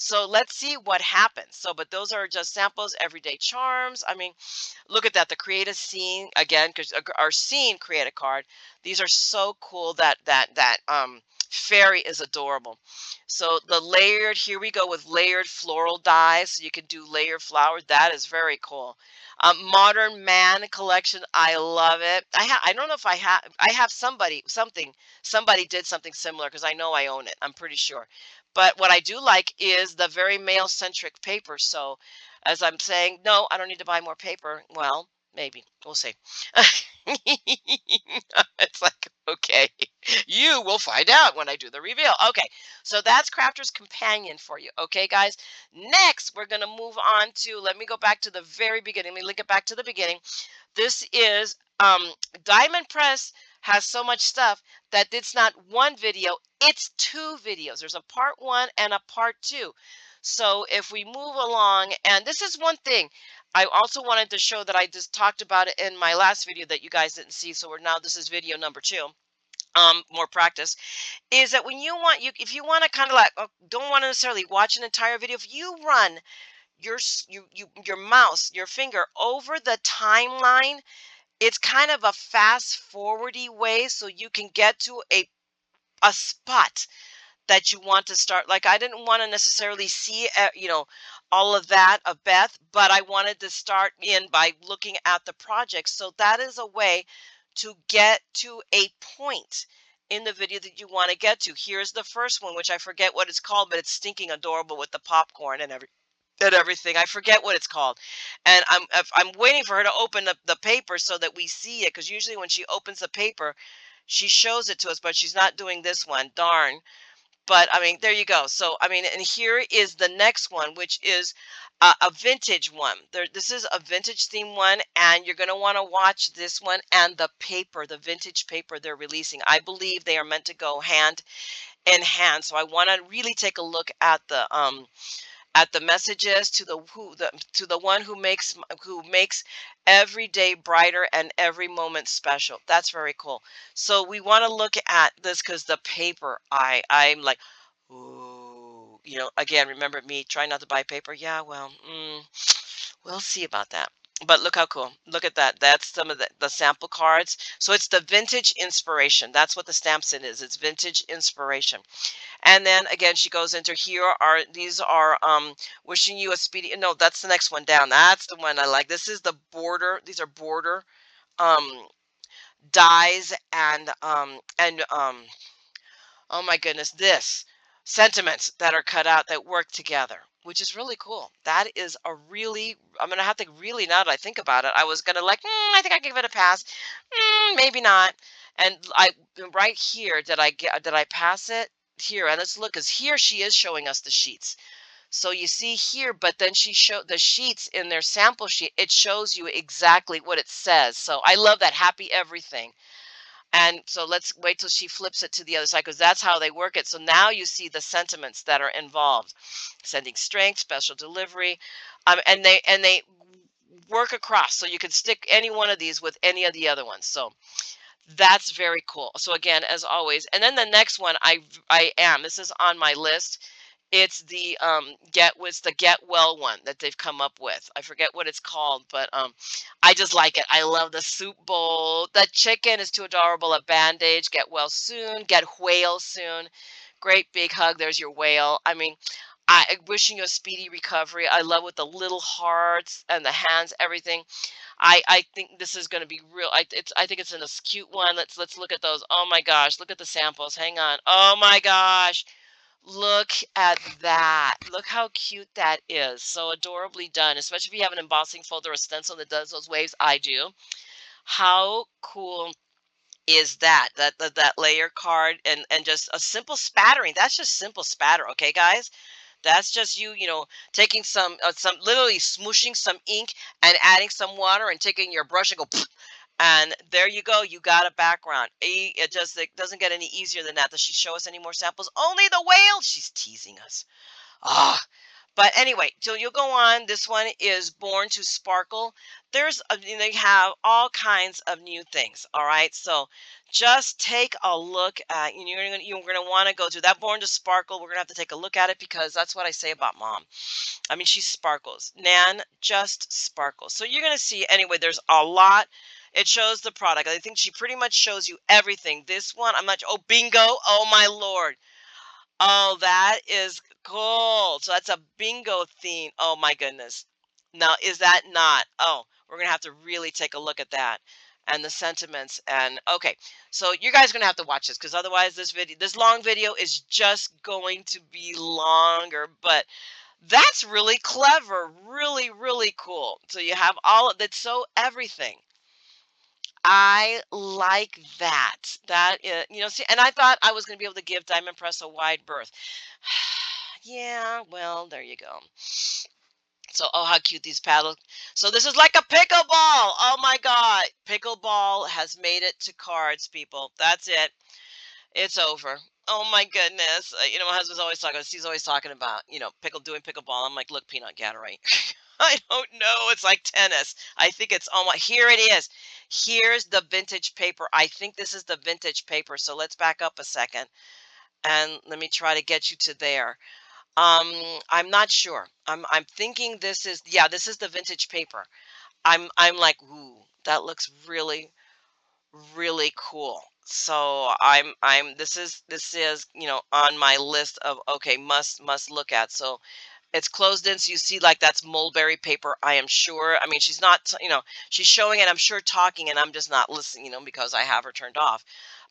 So let's see what happens. So, but those are just samples, everyday charms. I mean, look at that. The create a scene again, because our scene create a card. These are so cool. That fairy is adorable. So the layered, here we go with layered floral dies. So you can do layered flowers. That is very cool. Modern man collection. I love it. I don't know if I have somebody did something similar because I know I own it. I'm pretty sure. But what I do like is the very male-centric paper. So as I'm saying, no, I don't need to buy more paper. Well, maybe. We'll see. It's like, okay, you will find out when I do the reveal. Okay, so that's Crafter's Companion for you. Okay, guys. Next, we're going to move on to, let me go back to the very beginning. Let me link it back to the beginning. This is Diamond Press has so much stuff that it's not one video, it's two videos. There's a part one and a part two. So if we move along, and this is one thing I also wanted to show that I just talked about it in my last video that you guys didn't see. So this is video number 2. More practice is that when if you want to kind of like, don't want to necessarily watch an entire video, if you run your mouse, your finger over the timeline, it's kind of a fast forwardy way so you can get to a spot that you want to start. Like I didn't want to necessarily see, all of that of Beth, but I wanted to start in by looking at the project. So that is a way to get to a point in the video that you want to get to. Here's the first one, which I forget what it's called, but it's stinking adorable with the popcorn and everything. I forget what it's called. And I'm waiting for her to open up the paper so that we see it. Because usually when she opens the paper, she shows it to us, but she's not doing this one. Darn. But I mean, there you go. So I mean, and here is the next one, which is a vintage one. This is a vintage theme one, and you're going to want to watch this one and the paper, the vintage paper they're releasing. I believe they are meant to go hand in hand. So I want to really take a look at the messages to the one who makes every day brighter and every moment special. That's very cool. So we want to look at this because the paper, I'm like, ooh, again, remember me trying not to buy paper. Yeah, well, we'll see about that. But look how cool. Look at that. That's some of the sample cards. So it's the vintage inspiration. That's what the stamp set is. It's vintage inspiration. And then again, she goes into here are these are wishing you a speedy, no, that's the next one down. That's the one I like. This is the border. These are border um dies and oh my goodness, this sentiments that are cut out that work together, which is really cool. That is a really, I'm gonna have to really, now that I think about it, I was gonna like, I think I give it a pass, maybe not. And I right here, did I pass it here? And let's look, because here she is showing us the sheets. So you see here, but then she showed the sheets in their sample sheet. It shows you exactly what it says. So I love that happy everything. And so let's wait till she flips it to the other side because that's how they work it. So now you see the sentiments that are involved. Sending strength, special delivery, and they work across. So you can stick any one of these with any of the other ones. So that's very cool. So again, as always, and then the next one this is on my list. It's the Get Well one that they've come up with. I forget what it's called, but I just like it. I love the soup bowl. The chicken is too adorable. A bandage. Get well soon. Get whale soon. Great big hug. There's your whale. I mean, wishing you a speedy recovery. I love with the little hearts and the hands, everything. I think this is going to be real. I think it's in a cute one. Let's look at those. Oh my gosh, look at the samples. Hang on. Oh my gosh. Look at that. Look how cute that is. So adorably done, especially if you have an embossing folder or stencil that does those waves. I do. How cool is that? That layer card and just a simple spattering. That's just simple spatter, okay, guys? That's just you taking some literally smooshing some ink and adding some water and taking your brush and go and there you go. You got a background. It doesn't get any easier than that. Does she show us any more samples? Only the whale. She's teasing us. Ah, but anyway, so you'll go on. This one is Born to Sparkle. They have all kinds of new things. All right, so just take a look at. You're gonna want to go to that Born to Sparkle. We're gonna have to take a look at it because that's what I say about mom. I mean, she sparkles. Nan just sparkles. So you're gonna see anyway. There's a lot. It shows the product. I think she pretty much shows you everything. This one, I'm not. Oh, bingo! Oh my lord! Oh, that is cool. So that's a bingo theme. Oh my goodness. Now, is that not? Oh, we're gonna have to really take a look at that and the sentiments. And okay, so you guys are gonna have to watch this because otherwise this long video is just going to be longer. But that's really clever, really, really cool. So you have all of that. So everything. I like that. That is, see, and I thought I was going to be able to give Diamond Press a wide berth. Yeah, well, there you go. So, oh, how cute these paddles. So this is like a pickleball. Oh my God. Pickleball has made it to cards, people. That's it. It's over. Oh my goodness. My husband's always talking, he's always talking about, doing pickleball. I'm like, look, peanut Gatorade. I don't know. It's like tennis. I think it's almost, here it is. Here's the vintage paper. I think this is the vintage paper. So let's back up a second and let me try to get you to there. I'm not sure. I'm thinking this is the vintage paper. I'm like, ooh, that looks really, really cool. So this is on my list of okay, must look at. So it's closed in, so you see like that's mulberry paper. I am sure. I mean, she's not, she's showing it, I'm sure, talking, and I'm just not listening, because I have her turned off.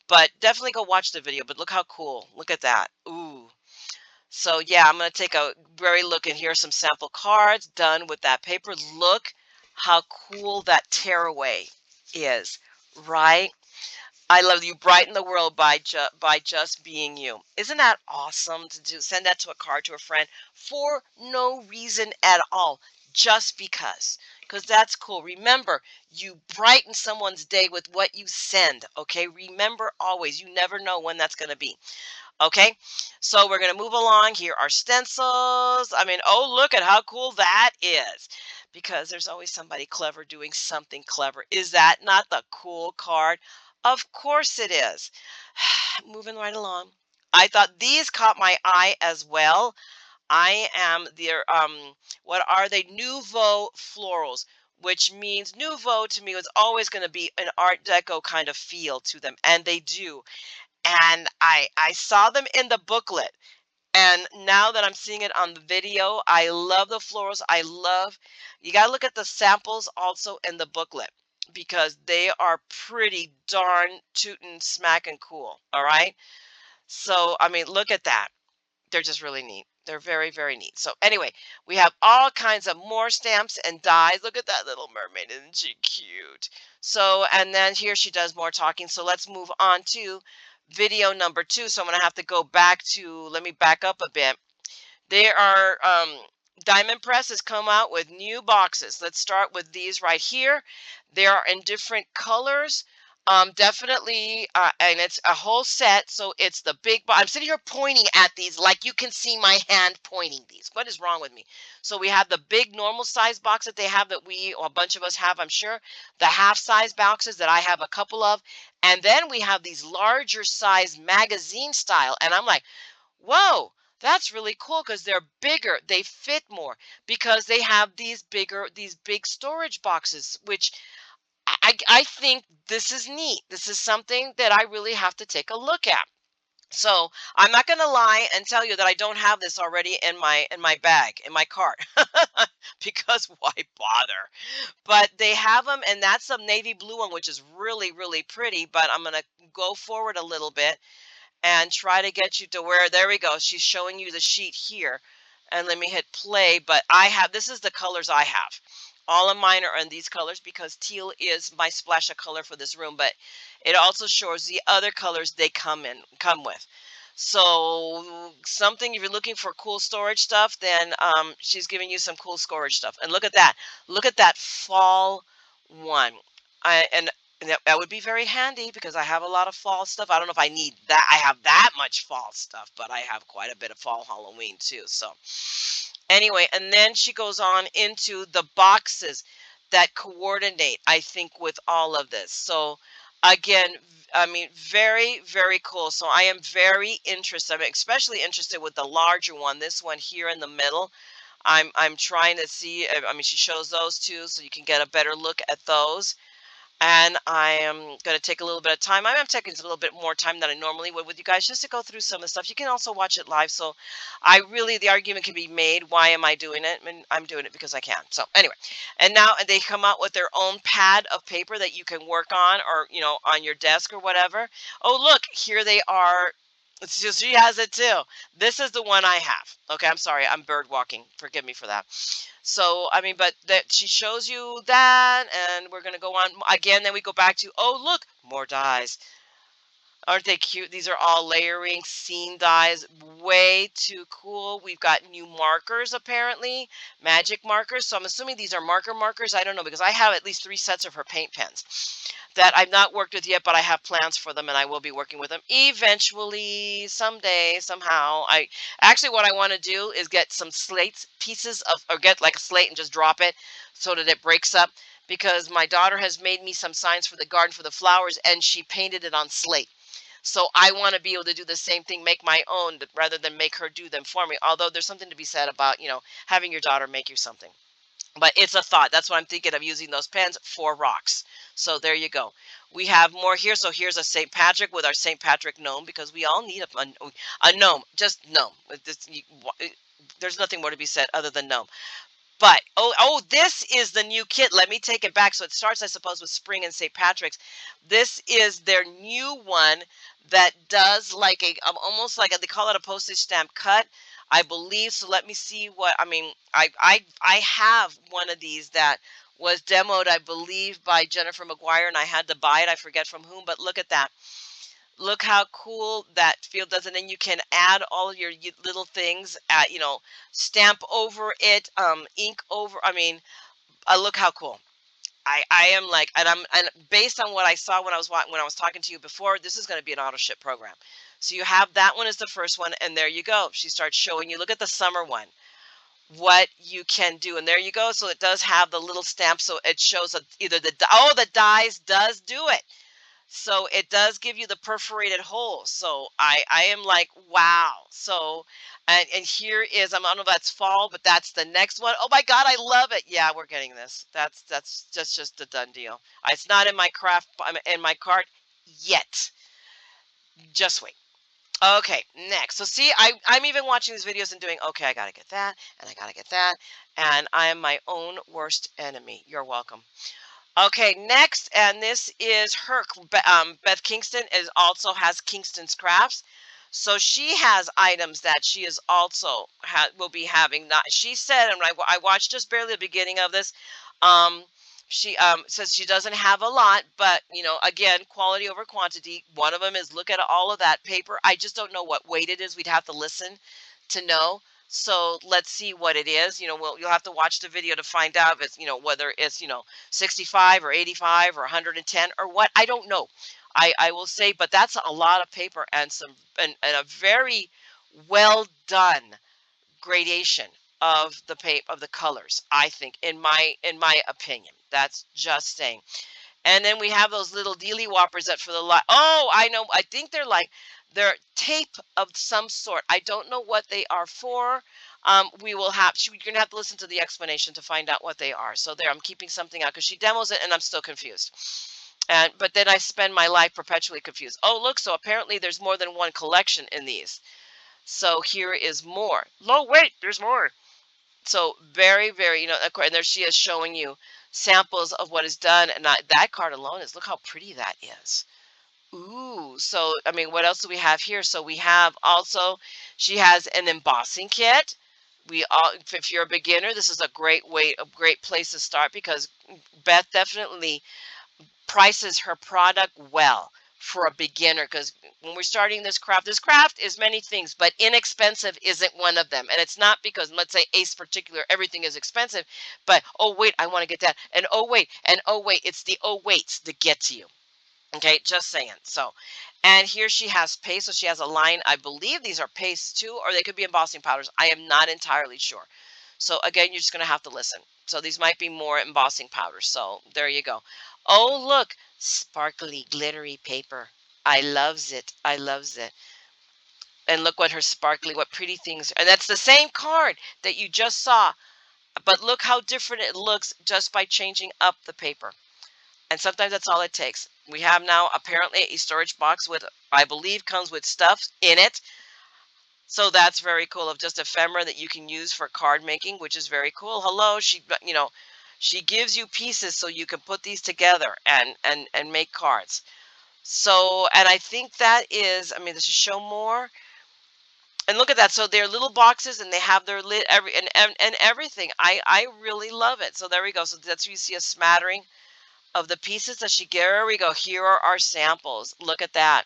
But definitely go watch the video. But look how cool. Look at that. Ooh. So yeah, I'm going to take a very look, and here are some sample cards done with that paper. Look how cool that tearaway is, right? I love you. Brighten the world by just being you. Isn't that awesome to send that to a card to a friend for no reason at all, just because? Because that's cool. Remember, you brighten someone's day with what you send. Okay. Remember always, you never know when that's going to be. Okay, so we're going to move along. Here are stencils. I mean, oh, look at how cool that is. Because there's always somebody clever doing something clever. Is that not the cool card? Of course it is. Moving right along. I thought these caught my eye as well. I am their, what are they? Nouveau florals. which means nouveau to me was always going to be an Art Deco kind of feel to them, and they do. And I saw them in the booklet, and now that I'm seeing it on the video, I love the florals. You got to look at the samples also in the booklet because they are pretty darn tootin' smacking cool. All right. So, I mean, look at that. They're just really neat. They're very, very neat. So anyway, we have all kinds of more stamps and dies. Look at that little mermaid. Isn't she cute? So, and then here she does more talking. So let's move on to video number 2. So I'm going to have to go back to, let me back up a bit. They are, Diamond Press has come out with new boxes. Let's start with these right here. They are in different colors. Definitely, and it's a whole set. So it's the big, I'm sitting here pointing at these like you can see my hand pointing these. What is wrong with me? So we have the big normal size box that they have that a bunch of us have, I'm sure. The half size boxes that I have a couple of. And then we have these larger size magazine style. And I'm like, whoa, that's really cool because they're bigger. They fit more because they have these big storage boxes, which I think this is neat. This is something that I really have to take a look at. So I'm not going to lie and tell you that I don't have this already in my bag, in my cart, because why bother? But they have them, and that's some navy blue one, which is really, really pretty. But I'm going to go forward a little bit and try to get you to where, there we go. She's showing you the sheet here. And let me hit play, but this is the colors I have. All of mine are in these colors because teal is my splash of color for this room, but it also shows the other colors they come with. So something, if you're looking for cool storage stuff, then she's giving you some cool storage stuff. And look at that. Look at that fall one. And that would be very handy because I have a lot of fall stuff. I don't know if I need that. I have that much fall stuff, but I have quite a bit of fall Halloween too. So anyway, and then she goes on into the boxes that coordinate, I think, with all of this. So again, I mean, very, very cool. So I am very interested. I'm especially interested with the larger one, this one here in the middle. I'm trying to see. I mean, she shows those two, so you can get a better look at those. And I am going to take a little bit of time. I'm taking a little bit more time than I normally would with you guys just to go through some of the stuff. You can also watch it live. So the argument can be made. Why am I doing it? I mean, I'm doing it because I can. So anyway, and now they come out with their own pad of paper that you can work on, or, on your desk or whatever. Oh, look, here they are. So she has it too. This is the one I have. Okay, I'm sorry. I'm bird walking. Forgive me for that. So, I mean, but that she shows you that, and we're going to go on again. Then we go back to, oh, look, more dies. Aren't they cute? These are all layering scene dies. Way too cool. We've got new markers, apparently. Magic markers. So I'm assuming these are markers. I don't know, because I have at least 3 sets of her paint pens that I've not worked with yet, but I have plans for them, and I will be working with them eventually, someday, somehow. What I want to do is get some pieces of, or get like a slate and just drop it so that it breaks up, because my daughter has made me some signs for the garden for the flowers, and she painted it on slate. So I want to be able to do the same thing, make my own, rather than make her do them for me. Although there's something to be said about, having your daughter make you something. But it's a thought. That's what I'm thinking of, using those pens for rocks. So there you go. We have more here. So here's a St. Patrick with our St. Patrick gnome, because we all need a gnome. Just gnome. There's nothing more to be said other than gnome. But, this is the new kit. Let me take it back. So it starts, I suppose, with spring and St. Patrick's. This is their new one that does like almost like they call it a postage stamp cut, I believe. So let me see what, I have one of these that was demoed, I believe, by Jennifer McGuire, and I had to buy it. I forget from whom, but look at that. Look how cool that field does. And then you can add all your little things at, stamp over it, ink over. Look how cool. I am like, and based on what I saw when I was talking to you before, this is going to be an auto ship program. So you have that one as the first one, and there you go. She starts showing you, look at the summer one, what you can do. And there you go. So it does have the little stamp. So it shows either the dies does do it. So it does give you the perforated hole. So I am like, wow. So and here is, I don't know if that's fall, but that's the next one. Oh my God, I love it. Yeah, we're getting this. That's just a done deal. It's not in my in my cart yet. Just wait. Okay, next. So see, I'm even watching these videos and doing, okay, I gotta get that, and I gotta get that, and I am my own worst enemy. You're welcome. Okay, next, and this is her. Beth Kingston is also has Kingston's Crafts, so she has items that she is also will be having. Not she said, and I watched just barely the beginning of this. Um, she says she doesn't have a lot, but you know, again, quality over quantity. One of them is look at all of that paper. I just don't know what weight it is. We'd have to listen to know. So let's see what it is. You know, you'll have to watch the video to find out if it's, you know, whether it's, you know, 65 or 85 or 110 or what. I don't know. I will say, but that's a lot of paper and and a very well done gradation of the paper of the colors, I think, in my opinion. That's just saying. And then we have those little dealy whoppers that for the lot. Oh, I know. I think they're tape of some sort. I don't know what they are for. We will have. You're gonna have to listen to the explanation to find out what they are. So there, I'm keeping something out because she demos it, and I'm still confused. And but then I spend my life perpetually confused. Oh, look. So apparently there's more than one collection in these. So here is more. No, wait. There's more. So very, very, you know, and there she is showing you samples of what is done. And that card alone is, look how pretty that is. Ooh, so I mean, what else do we have here? So we have also, she has an embossing kit. We all, if you're a beginner, this is a great place to start because Beth definitely prices her product well for a beginner, because when we're starting this craft is many things, but inexpensive isn't one of them. And it's not because, let's say, Ace particular, everything is expensive, but oh wait, I want to get that, and oh wait, it's the oh waits that get to you. Okay, just saying. So, and here she has paste. So she has a line. I believe these are pastes too, or they could be embossing powders. I am not entirely sure. So again, you're just going to have to listen. So these might be more embossing powders. So there you go. Oh, look, sparkly, glittery paper. I loves it. I loves it. And look what her sparkly, what pretty things. And that's the same card that you just saw. But look how different it looks just by changing up the paper. And sometimes that's all it takes. We have now apparently a storage box with, I believe, comes with stuff in it. So that's very cool, of just ephemera that you can use for card making, which is very cool. Hello, you know, she gives you pieces so you can put these together and make cards. So, and I think that is, I mean, this is show more. And look at that. So they're little boxes and they have their lid and everything. I really love it. So there we go. So that's where you see a smattering of the pieces that she gave. There we go. Here are our samples. Look at that.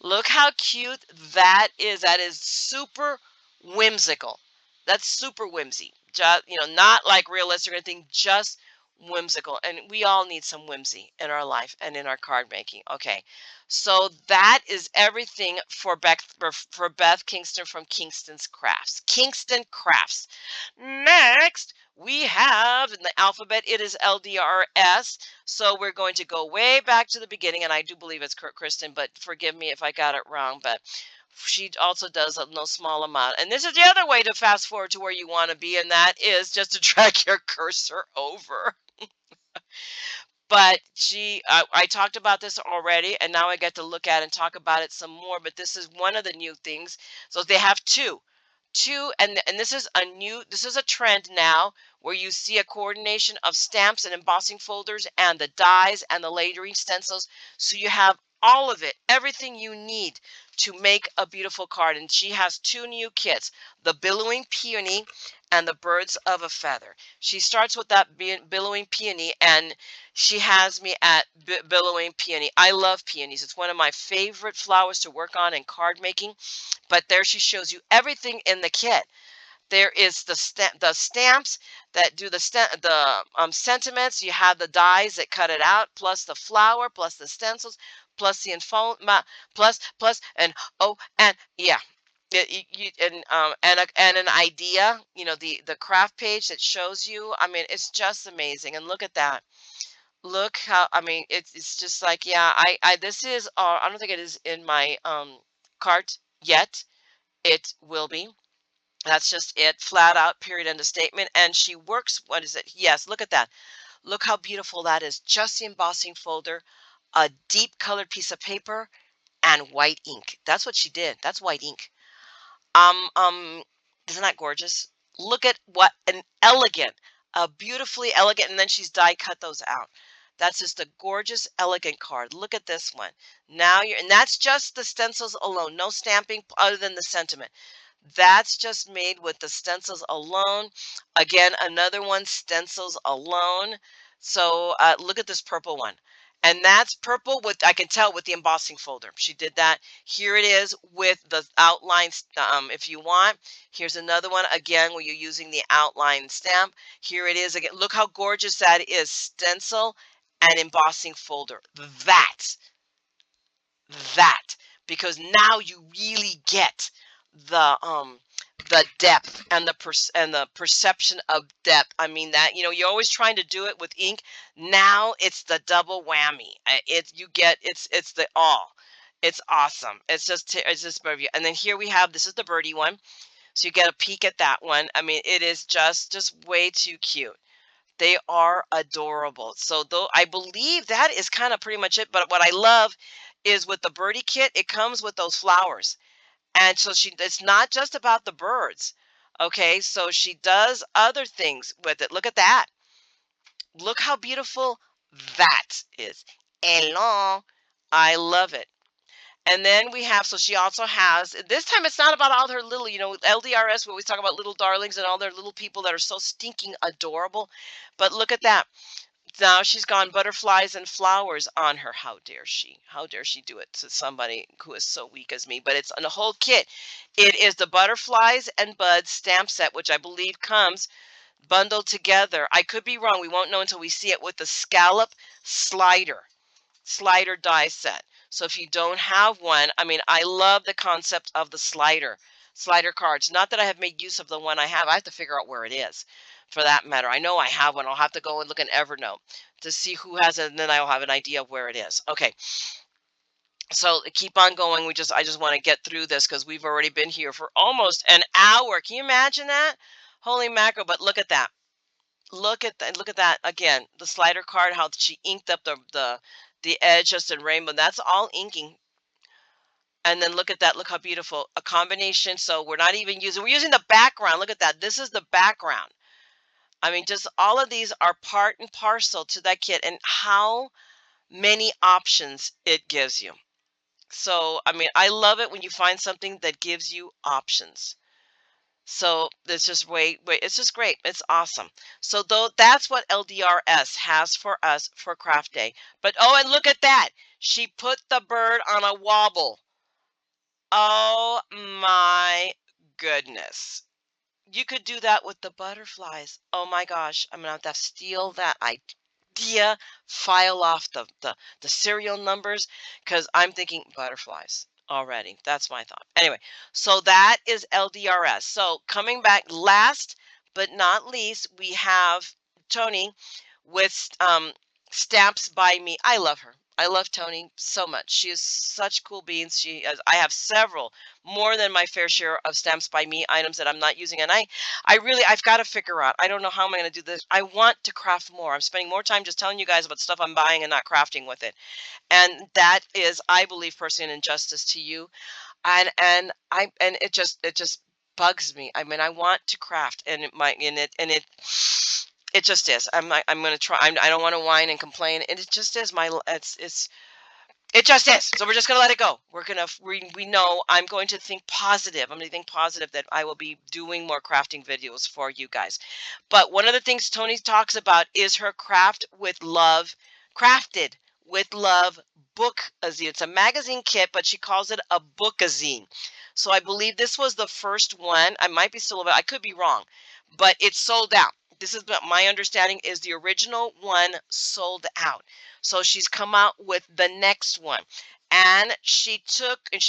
Look how cute that is. That is super whimsical. That's super whimsy. Just, you know, not like realistic or anything, just whimsical. And we all need some whimsy in our life and in our card making. Okay. So that is everything for Beth Kingston from Kingston's Crafts. Kingston Crafts. Next, we have in the alphabet, it is LDRS. So we're going to go way back to the beginning, and I do believe it's Kristen, but forgive me if I got it wrong. But she also does a no small amount. And this is the other way to fast forward to where you want to be, and that is just to drag your cursor over. But I talked about this already, and now I get to look at it and talk about it some more. But this is one of the new things. So they have two, and this is a trend now where you see a coordination of stamps and embossing folders and the dies and the layering stencils. So you have all of it, everything you need to make a beautiful card. And she has two new kits, the Billowing Peony and the Birds of a Feather. She starts with that Billowing Peony, and she has me at Billowing Peony. I love peonies. It's one of my favorite flowers to work on in card making. But there she shows you everything in the kit. There is the stamps that do the sentiments. You have the dies that cut it out, plus the flower, plus the stencils, plus the info, and oh, and yeah. And an idea, you know, the craft page that shows you. I mean, it's just amazing. And look at that. Look how, I mean, it's just like, yeah, this is, I don't think it is in my cart yet. It will be. That's just it. Flat out, period, end of statement. And she works, what is it? Yes, look at that. Look how beautiful that is. Just the embossing folder, a deep colored piece of paper, and white ink. That's what she did. That's white ink. Um, um, isn't that gorgeous? Look at what an elegant, a beautifully elegant, and then she's die cut those out. That's just a gorgeous, elegant card. Look at this one. Now you're, and that's just the stencils alone. No stamping other than the sentiment. That's just made with the stencils alone. Again, another one, stencils alone. So look at this purple one. And that's purple with, I can tell with the embossing folder. She did that. Here it is with the outlines if you want. Here's another one, again, where you're using the outline stamp. Here it is again. Look how gorgeous that is. Stencil and embossing folder. That because now you really get the depth and the perception of depth. I mean that, you know, you're always trying to do it with ink. Now it's the double whammy. It's you get it's the all. It's awesome. It's just perfect. And then here we have, this is the birdie one. So you get a peek at that one. I mean, it is just way too cute. They are adorable. So though I believe that is kind of pretty much it. But what I love is with the birdie kit, it comes with those flowers. And so it's not just about the birds. Okay, so she does other things with it. Look at that. Look how beautiful that is. Hello. I love it. And then we have, so she also has, this time it's not about all her little, you know, LDRS, we always talk about little darlings and all their little people that are so stinking adorable. But look at that. Now she's gone butterflies and flowers on her. How dare she? How dare she do it to somebody who is so weak as me? But it's on a whole kit. It is the butterflies and buds stamp set, which I believe comes bundled together. I could be wrong. We won't know until we see it with the scallop slider die set. So if you don't have one, I mean, I love the concept of the slider cards. Not that I have made use of the one I have to figure out where it is, for that matter. I know I have one. I'll have to go and look in Evernote to see who has it, and then I'll have an idea of where it is. Okay, so keep on going. I just want to get through this because we've already been here for almost an hour. Can you imagine that? Holy mackerel. But look at that. Look at that. Look at that again. The slider card, how she inked up the edge just in rainbow. That's all inking. And then look at that. Look how beautiful. A combination. So we're not even using, we're using the background. Look at that. This is the background. I mean, just all of these are part and parcel to that kit, and how many options it gives you. So, I mean, I love it when you find something that gives you options. So it's just it's just great. It's awesome. So though that's what LDRS has for us for Craft Day. But oh, and look at that. She put the bird on a wobble. Oh my goodness. You could do that with the butterflies. Oh my gosh. I'm gonna have to steal that idea, file off the serial numbers, because I'm thinking butterflies already. That's my thought. Anyway, so that is LDRS. So coming back, last but not least, we have Tony with Stamps by Me. I love her. I love Tony so much. She is such cool beans. I have several, more than my fair share of Stamps by Me items that I'm not using. And I've got to figure out, I don't know how I'm going to do this. I want to craft more. I'm spending more time just telling you guys about stuff I'm buying and not crafting with it. And that is, I believe, personally, an injustice to you. And it just bugs me. I mean, I want to craft, and it just is. I'm going to try. I don't want to whine and complain. And it just is it just is. So we're just going to let it go. We know I'm going to think positive. I'm going to think positive that I will be doing more crafting videos for you guys. But one of the things Tony talks about is her crafted with love book-a-zine. It's a magazine kit, but she calls it a book-a-zine. So I believe this was the first one. I might be still available. I could be wrong, but it's sold out. This is my understanding, is the original one sold out. So she's come out with the next one, and she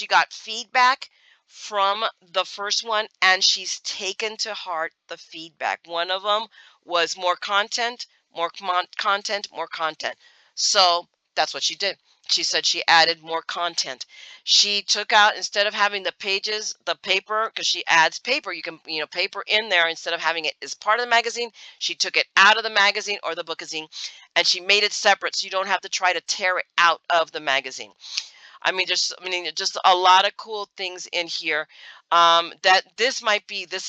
got feedback from the first one, and she's taken to heart the feedback. One of them was more content, more content, more content. So that's what she did. She said she added more content. She took out, instead of having the pages, the paper, because she adds paper, you can, paper in there, instead of having it as part of the magazine, she took it out of the magazine or the bookazine, and she made it separate so you don't have to try to tear it out of the magazine. Just a lot of cool things in here. This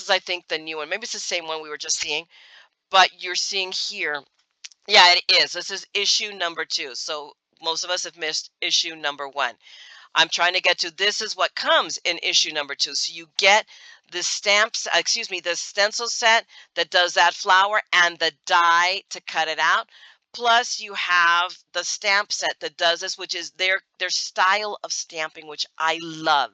is, I think, the new one. Maybe it's the same one we were just seeing, but you're seeing here. Yeah, it is. This is issue number 2. So most of us have missed issue number 1. I'm trying to get to, this is what comes in issue number 2. So you get the stamps, the stencil set that does that flower and the die to cut it out. Plus you have the stamp set that does this, which is their style of stamping, which I love.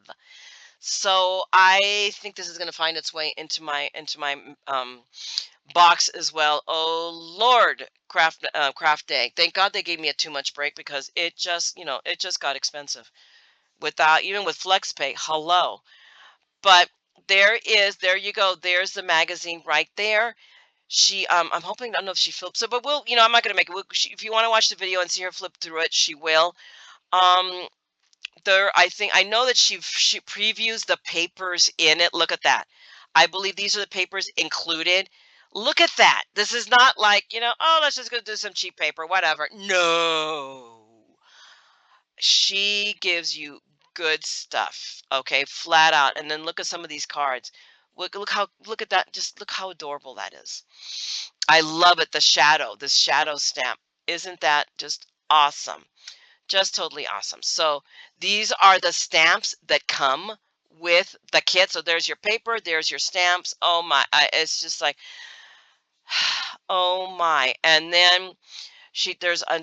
So I think this is going to find its way into my box as well. Oh Lord, craft day. Thank God they gave me a too much break, because it just got expensive without, even with FlexPay. Hello. But there you go. There's the magazine right there. She I'm hoping, I don't know if she flips it, but I'm not gonna make it. If you want to watch the video and see her flip through it, she will. I know that she previews the papers in it. Look at that. I believe these are the papers included. Look at that. This is not like, oh, let's just go do some cheap paper, whatever. No. She gives you good stuff, okay, flat out. And then look at some of these cards. Look at that. Just look how adorable that is. I love it. This shadow stamp. Isn't that just awesome? Just totally awesome. So these are the stamps that come with the kit. So there's your paper, there's your stamps. Oh my, it's just like, oh my. And then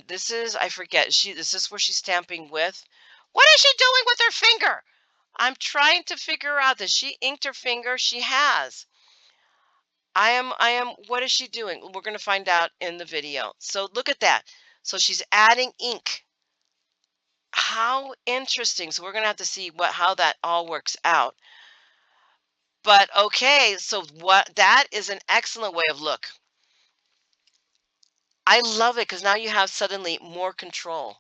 this is, I forget, is this where she's stamping with? What is she doing with her finger? I'm trying to figure out. That she inked her finger? She has. What is she doing? We're going to find out in the video. So look at that. So she's adding ink. How interesting. So we're going to have to see how that all works out. But okay, so that is an excellent way of look. I love it, because now you have suddenly more control.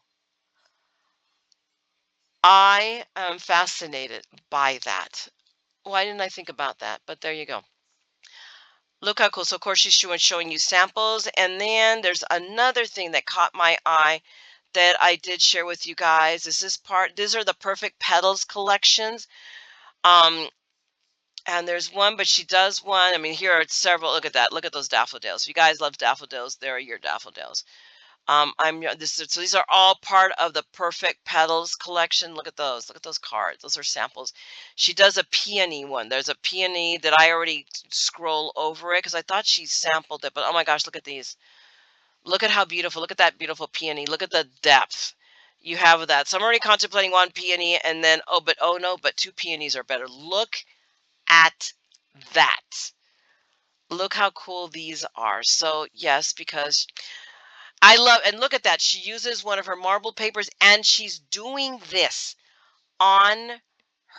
I am fascinated by that. Why didn't I think about that? But there you go. Look how cool. So of course she's showing you samples. And then there's another thing that caught my eye that I did share with you guys. These are the Perfect Petals collections. And there's one, but she does one. I mean, here are several. Look at that. Look at those daffodils. If you guys love daffodils, there are your daffodils. So these are all part of the Perfect Petals collection. Look at those. Look at those cards. Those are samples. She does a peony one. There's a peony that I already scroll over it because I thought she sampled it. But oh my gosh, look at these. Look at how beautiful. Look at that beautiful peony. Look at the depth you have of that. So I'm already contemplating one peony, and then but 2 peonies are better. Look at that. Look how cool these are. So yes, because I love, and look at that. She uses one of her marbled papers, and she's doing this on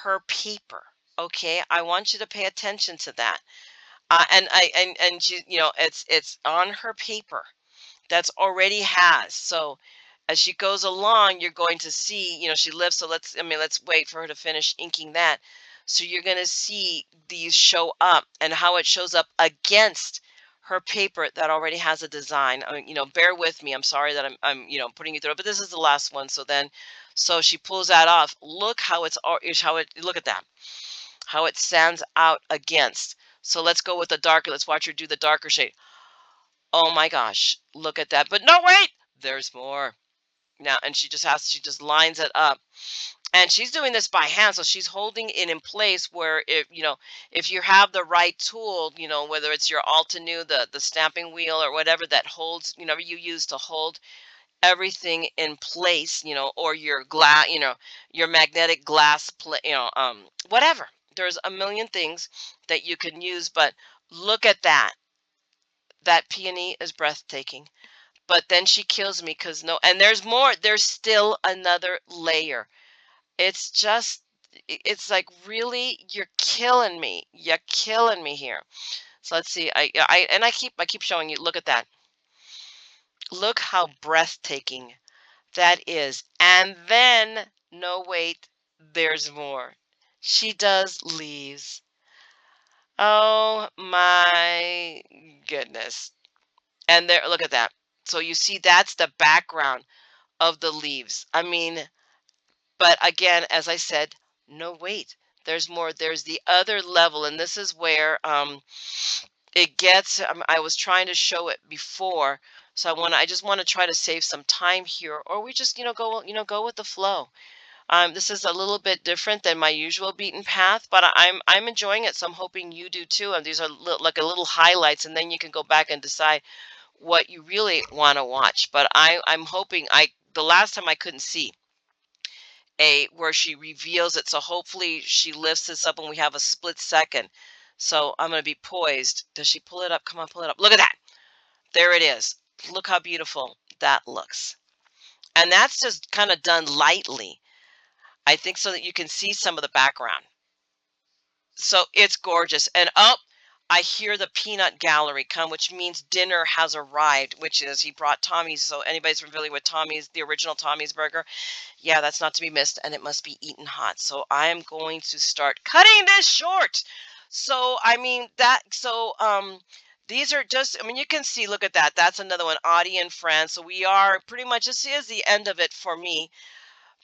her paper. Okay, I want you to pay attention to that. And she, it's on her paper. That's already has. So as she goes along, you're going to see, she lifts. So let's wait for her to finish inking that. So you're going to see these show up and how it shows up against her paper that already has a design. I mean, bear with me. I'm sorry that I'm putting you through it, but this is the last one. So she pulls that off. Look how look at that, how it stands out against. So let's go with the darker. Let's watch her do the darker shade. Oh my gosh, look at that. But no, wait, there's more. Now, and she just lines it up. And she's doing this by hand, so she's holding it in place where if you have the right tool, whether it's your Altenew, the stamping wheel or whatever that holds, you use to hold everything in place, or your glass, your magnetic glass, whatever. There's a million things that you can use, but look at that. That peony is breathtaking. But then she kills me because and there's more. There's still another layer. It's like, really, you're killing me. You're killing me here. So let's see. I keep showing you. Look at that. Look how breathtaking that is. And then, no, wait, there's more. She does leaves. Oh my goodness. And there, look at that. So you see, that's the background of the leaves. I mean, but again, as I said, no, wait, there's more. There's the other level. And this is where it gets, I was trying to show it before. So I just want to try to save some time here, or we just, go with the flow. This is a little bit different than my usual beaten path, but I'm enjoying it. So I'm hoping you do too. And these are like a little highlights, and then you can go back and decide what you really want to watch. But I'm hoping the last time I couldn't see where she reveals it. So hopefully she lifts this up and we have a split second. So I'm going to be poised. Does she pull it up? Come on, pull it up. Look at that. There it is. Look how beautiful that looks. And that's just kind of done lightly, I think, so that you can see some of the background. So it's gorgeous. And I hear the peanut gallery come, which means dinner has arrived, which is he brought Tommy's. So anybody's familiar with Tommy's, the original Tommy's burger? Yeah, that's not to be missed, and it must be eaten hot. So I am going to start cutting this short. So I mean these are just, I mean, you can see, look at that. That's another one, Audie and friends. So we are pretty much, this is the end of it for me.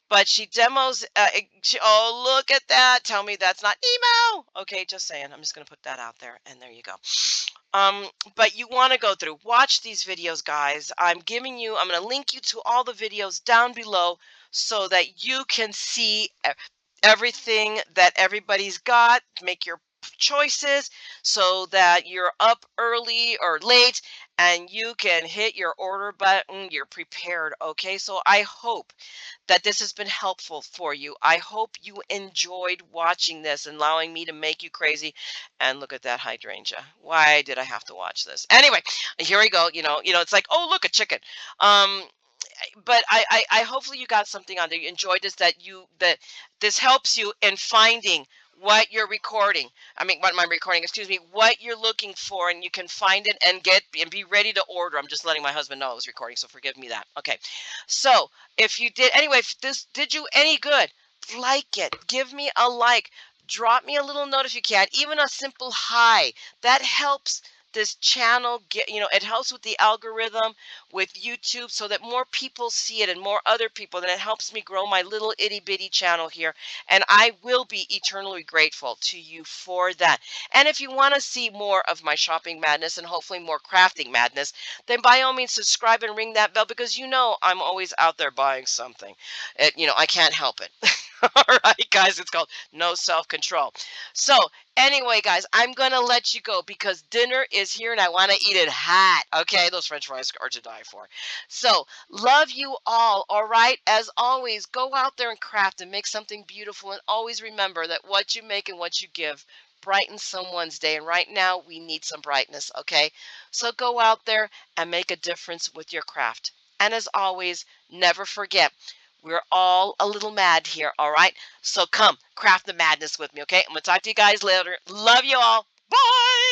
But she demos, oh, look at that. Tell me that's not emo. Okay, just saying. I'm just going to put that out there, and there you go. But you want to go through, watch these videos, guys. I'm going to link you to all the videos down below so that you can see everything that everybody's got. Make your choices so that you're up early or late and you can hit your order button. You're prepared. Okay, so I hope that this has been helpful for you. I hope you enjoyed watching this and allowing me to make you crazy. And look at that hydrangea. Why did I have to watch this? Anyway, here we go. It's like, oh, look, a chicken. But I hopefully you got something on there. You enjoyed this, that this helps you in finding what you're recording. I mean, what am I recording? Excuse me, what you're looking for, and you can find it and be ready to order. I'm just letting my husband know I was recording, so forgive me that. Okay. So if you did, anyway, if this did you any good, like it, give me a like, drop me a little note if you can, even a simple hi. That helps this channel get, it helps with the algorithm with YouTube so that more people see it and more other people. Then it helps me grow my little itty bitty channel here. And I will be eternally grateful to you for that. And if you want to see more of my shopping madness and hopefully more crafting madness, then by all means subscribe and ring that bell, because I'm always out there buying something. I can't help it. All right, guys, it's called no self-control. So anyway, guys, I'm going to let you go because dinner is here and I want to eat it hot. Okay, those French fries are to die for. So love you all. All right, as always, go out there and craft and make something beautiful. And always remember that what you make and what you give brightens someone's day. And right now we need some brightness. Okay, so go out there and make a difference with your craft. And as always, never forget, we're all a little mad here, all right? So come, craft the madness with me, okay? I'm going to talk to you guys later. Love you all. Bye!